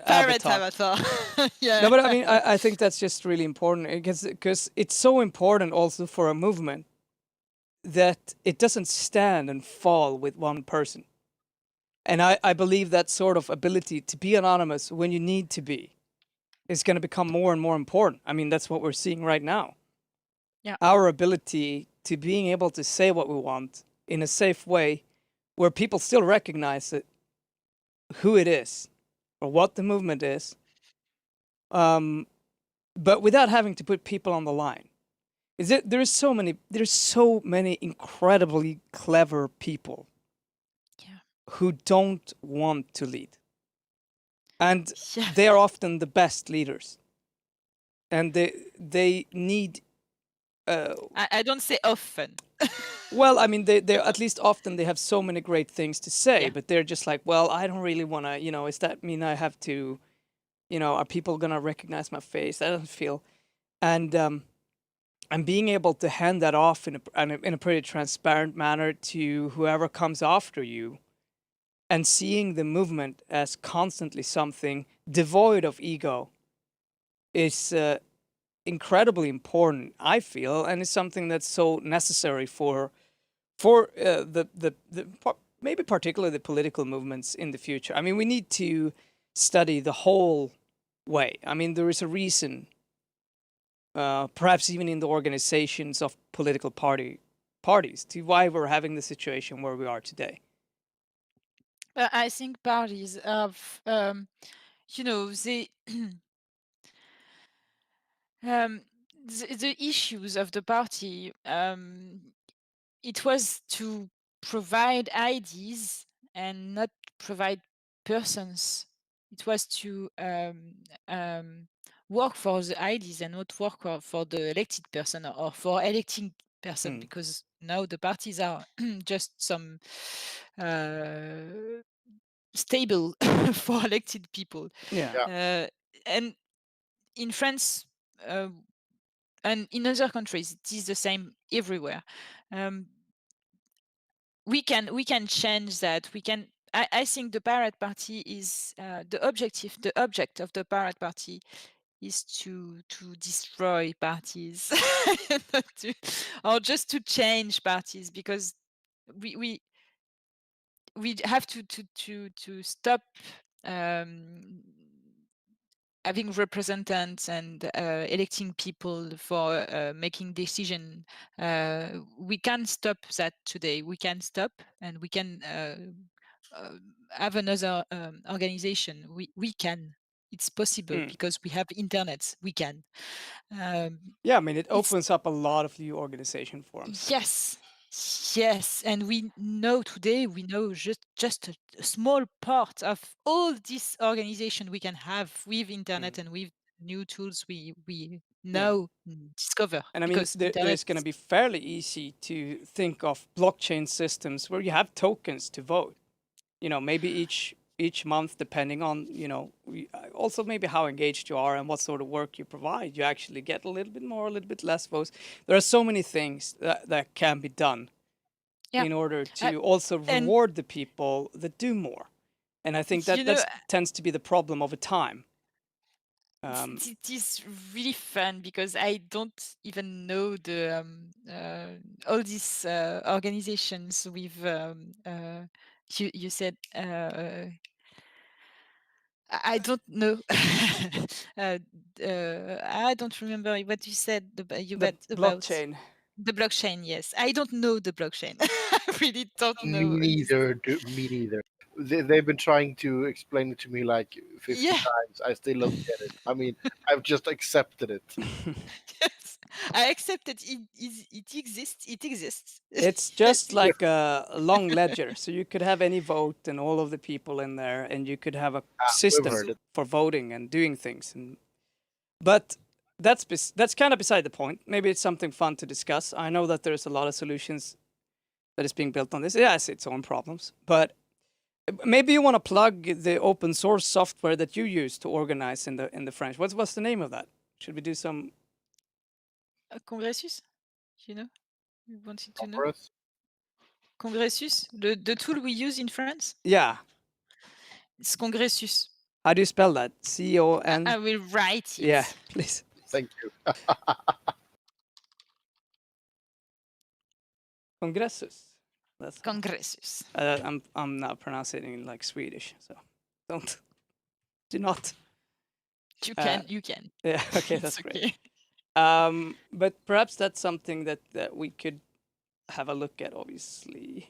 pirate avatar. avatar. Yeah. No, but I mean, I think that's just really important because it's so important also for a movement that it doesn't stand and fall with one person. And I believe that sort of ability to be anonymous when you need to be is going to become more and more important. I mean, that's what we're seeing right now. Yeah. Our ability to being able to say what we want in a safe way where people still recognize it, who it is or what the movement is, but without having to put people on the line. There's so many incredibly clever people who don't want to lead. And Yeah. they are often the best leaders. And they need I don't say often. well, I mean, they at least often they have so many great things to say, Yeah. but they're just like, well, I don't really want to, does that mean I have to, are people gonna recognize my face? I don't feel, and being able to hand that off in a pretty transparent manner to whoever comes after you, and seeing the movement as constantly something devoid of ego is incredibly important, I feel, and it's something that's so necessary for maybe particularly the political movements in the future. I mean, we need to study the whole way. I mean, there is a reason, perhaps even in the organizations of political parties, to why we're having the situation where we are today. I think parties have, they the issues of the party. It was to provide ideas and not provide persons. It was to work for the ideas and not work for the elected person or for electing person, because now the parties are just some stable for elected people. Yeah. And in France, and in other countries, it is the same everywhere. We can change that. I think the Pirate Party is the object of the Pirate Party is to destroy parties or just to change parties, because we have to stop having representatives and electing people for making decision. We can stop that today. We can stop, and we can have another organization. We can. It's possible because we have internet. We can. Yeah, I mean, it opens up a lot of new organization forms. Yes, and we know today, we know just a small part of all this organization we can have with internet and with new tools we now discover. And I mean, Because there's going to be fairly easy to think of blockchain systems where you have tokens to vote. Maybe each month, depending on also maybe how engaged you are and what sort of work you provide, you actually get a little bit more, a little bit less votes. There are so many things that can be done in order to also reward the people that do more. And I think that tends to be the problem over time. It is really fun because I don't even know the all these organizations with you said I don't know. I don't remember what you said about blockchain. The blockchain. Yes, I don't know the blockchain. I really don't Me know. neither. Me neither. They've been trying to explain it to me like 50 times. I still don't get it. I mean, I've just accepted it. Yes. I accept that it exists. It exists. It's just like a long ledger, so you could have any vote and all of the people in there, and you could have a We've system heard it. for voting and doing things. But that's kind of beside the point. Maybe it's something fun to discuss. I know that there's a lot of solutions that is being built on this. It has its own problems, but maybe you want to plug the open source software that you use to organize in the French. What's the name of that? Should we do some? Congressus, you know, you wanted to know. Congress. Congressus, the tool we use in France. Yeah. It's Congressus. How do you spell that? C-O-N? I will write it. Yeah, please. Thank you. Congressus. That's Congressus. I'm not pronouncing it like Swedish, so do not. You can. You can. Yeah, okay, It's that's great. okay. But perhaps that's something that we could have a look at, obviously.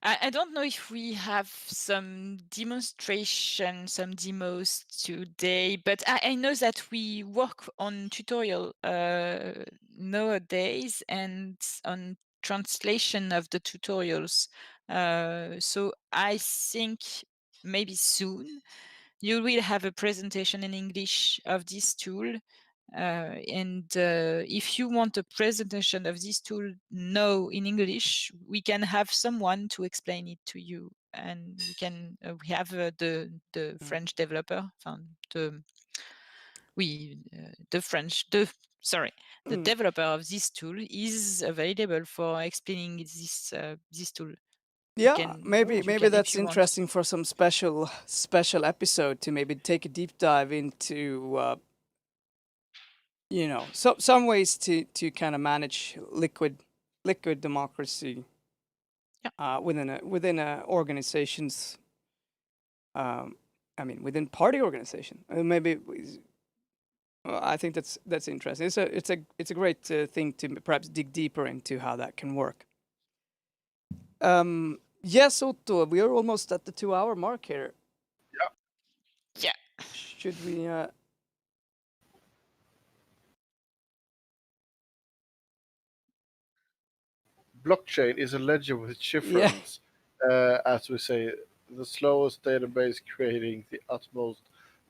I don't know if we have some demonstration, some demos today, but I know that we work on tutorial nowadays and on translation of the tutorials. So I think maybe soon you will have a presentation in English of this tool. And if you want a presentation of this tool now in English, we can have someone to explain it to you, and we have the French developer, the developer of this tool is available for explaining this tool. Yeah, maybe you maybe can if that's you want. interesting for some special episode to maybe take a deep dive into some ways to kind of manage liquid democracy within a organizations. I mean, within party organization. Maybe I think that's interesting. It's a great thing to perhaps dig deeper into how that can work. Yes, Otto, we are almost at the 2-hour mark here. Yeah. Should we? Blockchain is a ledger with chiffons, as we say, the slowest database creating the utmost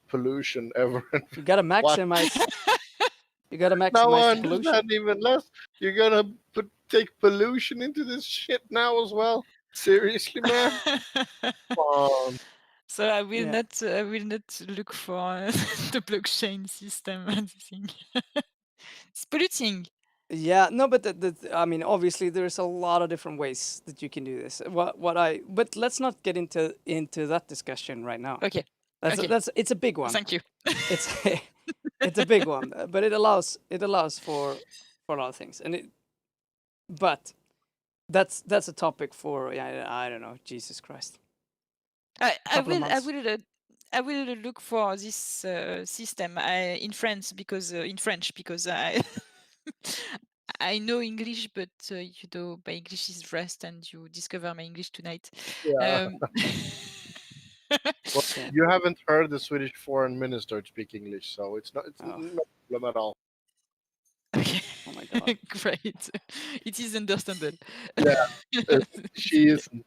pollution ever. You gotta maximize. You gotta Now I maximize the pollution. understand even less. You're gonna take pollution into this shit now as well? Seriously, man? Come on. So I will Yeah. not look for the blockchain system and thing. It's polluting. Yeah, no, but I mean, obviously, there's a lot of different ways that you can do this. But let's not get into that discussion right now. Okay. It's a big one. Thank you. It's it's a big one, but it allows for a lot of things, but that's a topic for I don't know, Jesus Christ. I will look for this system in French because I I know English, but my English is rust, and you discover my English tonight. Yeah. Well, Yeah. you haven't heard the Swedish foreign minister speak English, so it's not no problem at all. Okay. Oh my god. Great. It is understandable. Yeah, she isn't.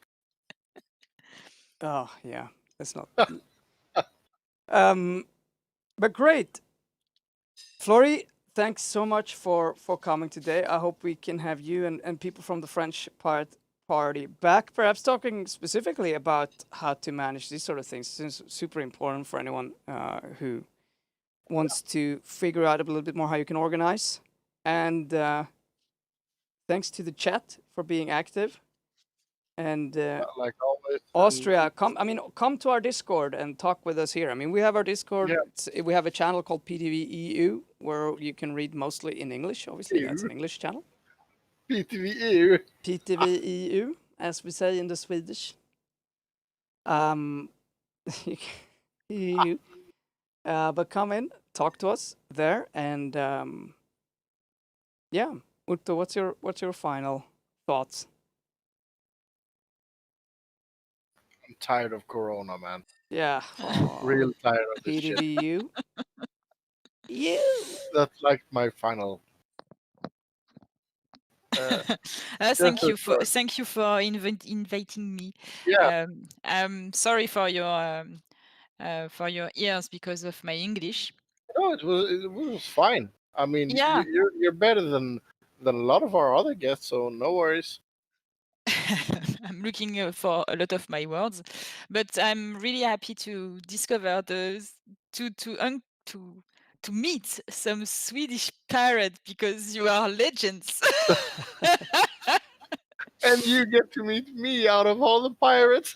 Oh yeah, that's not. But great, Flory. Thanks so much for coming today. I hope we can have you and people from the French party back, perhaps talking specifically about how to manage these sort of things. It's super important for anyone who wants to figure out a little bit more how you can organize. And thanks to the chat for being active. And Like always. Austria, come to our Discord and talk with us here. I mean, we have our Discord. Yeah. We have a channel called PTVEU where you can read mostly in English. Obviously, that's an English channel. PTVEU. PTVEU, as we say in the Swedish. But come in, talk to us there, and yeah, Otto, what's your final thoughts? I'm tired of Corona, man. Yeah, Real tired of this shit. PTVEU. You. That's like my final Just a short. thank you for inviting me. Yeah. I'm sorry for your ears because of my English. No, it was fine. I mean, Yeah. you're better than a lot of our other guests, so no worries. I'm looking for a lot of my words, but I'm really happy to discover to meet some Swedish pirate because you are legends. And you get to meet me out of all the pirates.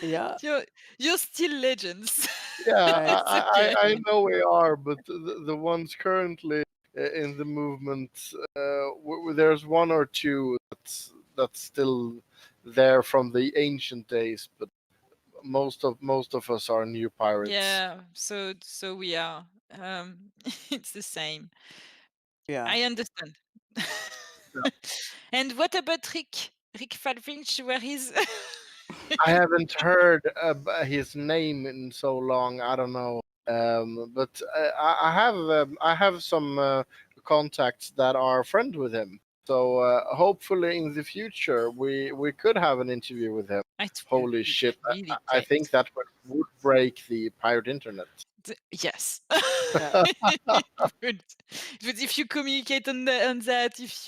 Yeah. You're still legends. Yeah, It's okay. I know we are, but the ones currently in the movement, there's one or two that's still there from the ancient days, but most of us are new pirates. Yeah, so we are. It's the same. Yeah. I understand. And what about Rick? Rick Falfinch, where is? I haven't heard his name in so long. I don't know. But I have some contacts that are friends with him. So hopefully in the future we could have an interview with him. It Holy would be shit! really I great. think that would break the pirate internet. Yes. Yeah. It would. If you communicate on that, if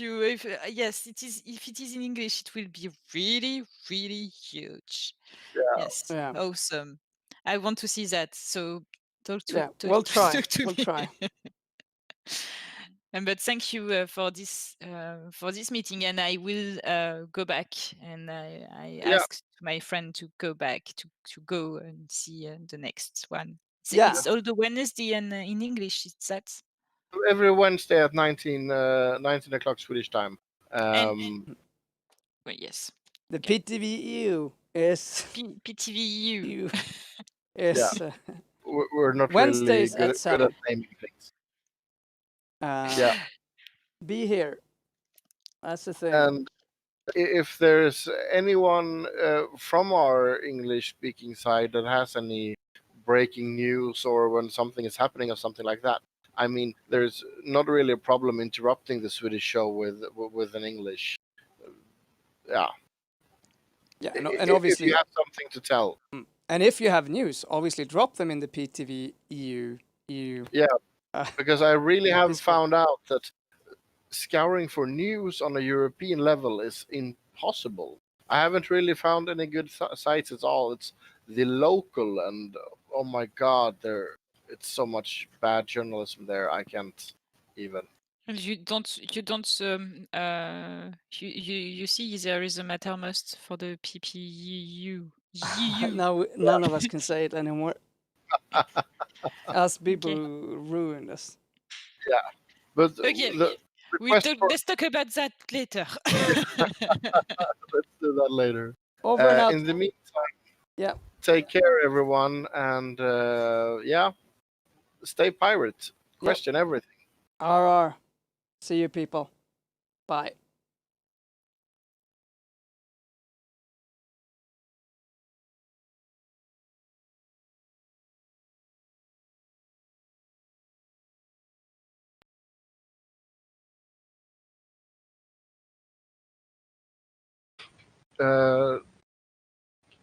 yes, it is. If it is in English, it will be really, really huge. Yeah. Yes, Yeah. awesome. I want to see that. So talk to Yeah. We'll try. talk to We'll me. try. But thank you for this meeting, and I will go back, and I Yeah. asked my friend to go back to go and see the next one. Yeah. It's all the Wednesday, and in English it's that. Every Wednesday at 19 o'clock Swedish time. Well, yes, The okay. PTVEU is PTVEU. is We're not Wednesdays really at good at 7. naming things. Yeah. Be here. That's the thing. And if there's anyone from our English-speaking side that has any breaking news or when something is happening or something like that, I mean, there's not really a problem interrupting the Swedish show with an English. Yeah. Yeah, and obviously, if you have something to tell. And if you have news, obviously drop them in the PTVEU. Yeah, because I really have Discord. found out that scouring for news on a European level is impossible. I haven't really found any good sites at all. It's the local, and oh my god, it's so much bad journalism there. I can't even. And you see there is a mattermost for the PPEU. Now none of us can say it anymore. Us people ruined us. Yeah, but Okay, let's talk about that later. Let's do that later. Over and out. In the meantime, Yeah. take care, everyone, and stay pirate. Question everything. RR. See you, people. Bye.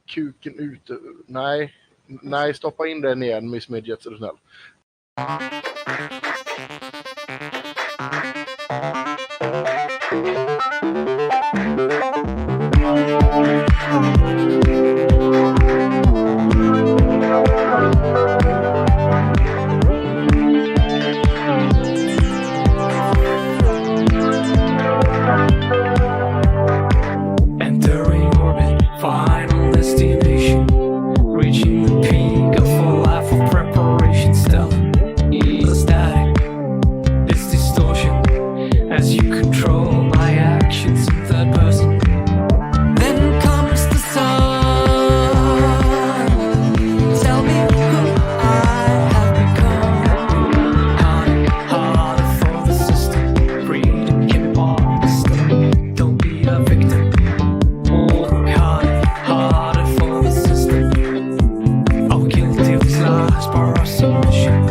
Kuken ute. Nej, stoppa in den igen, Miss Midget, är du snäll. Entering orbit, final destination. Reaching the peak of a life of preparation. Stellar, static, this distortion. As you control my actions in third person. Then comes the sun. Tell me who I have become. Harder for the system. Freedom, keep on the don't be a victim. Harder for the system. Our guilty of these lies, for our submission.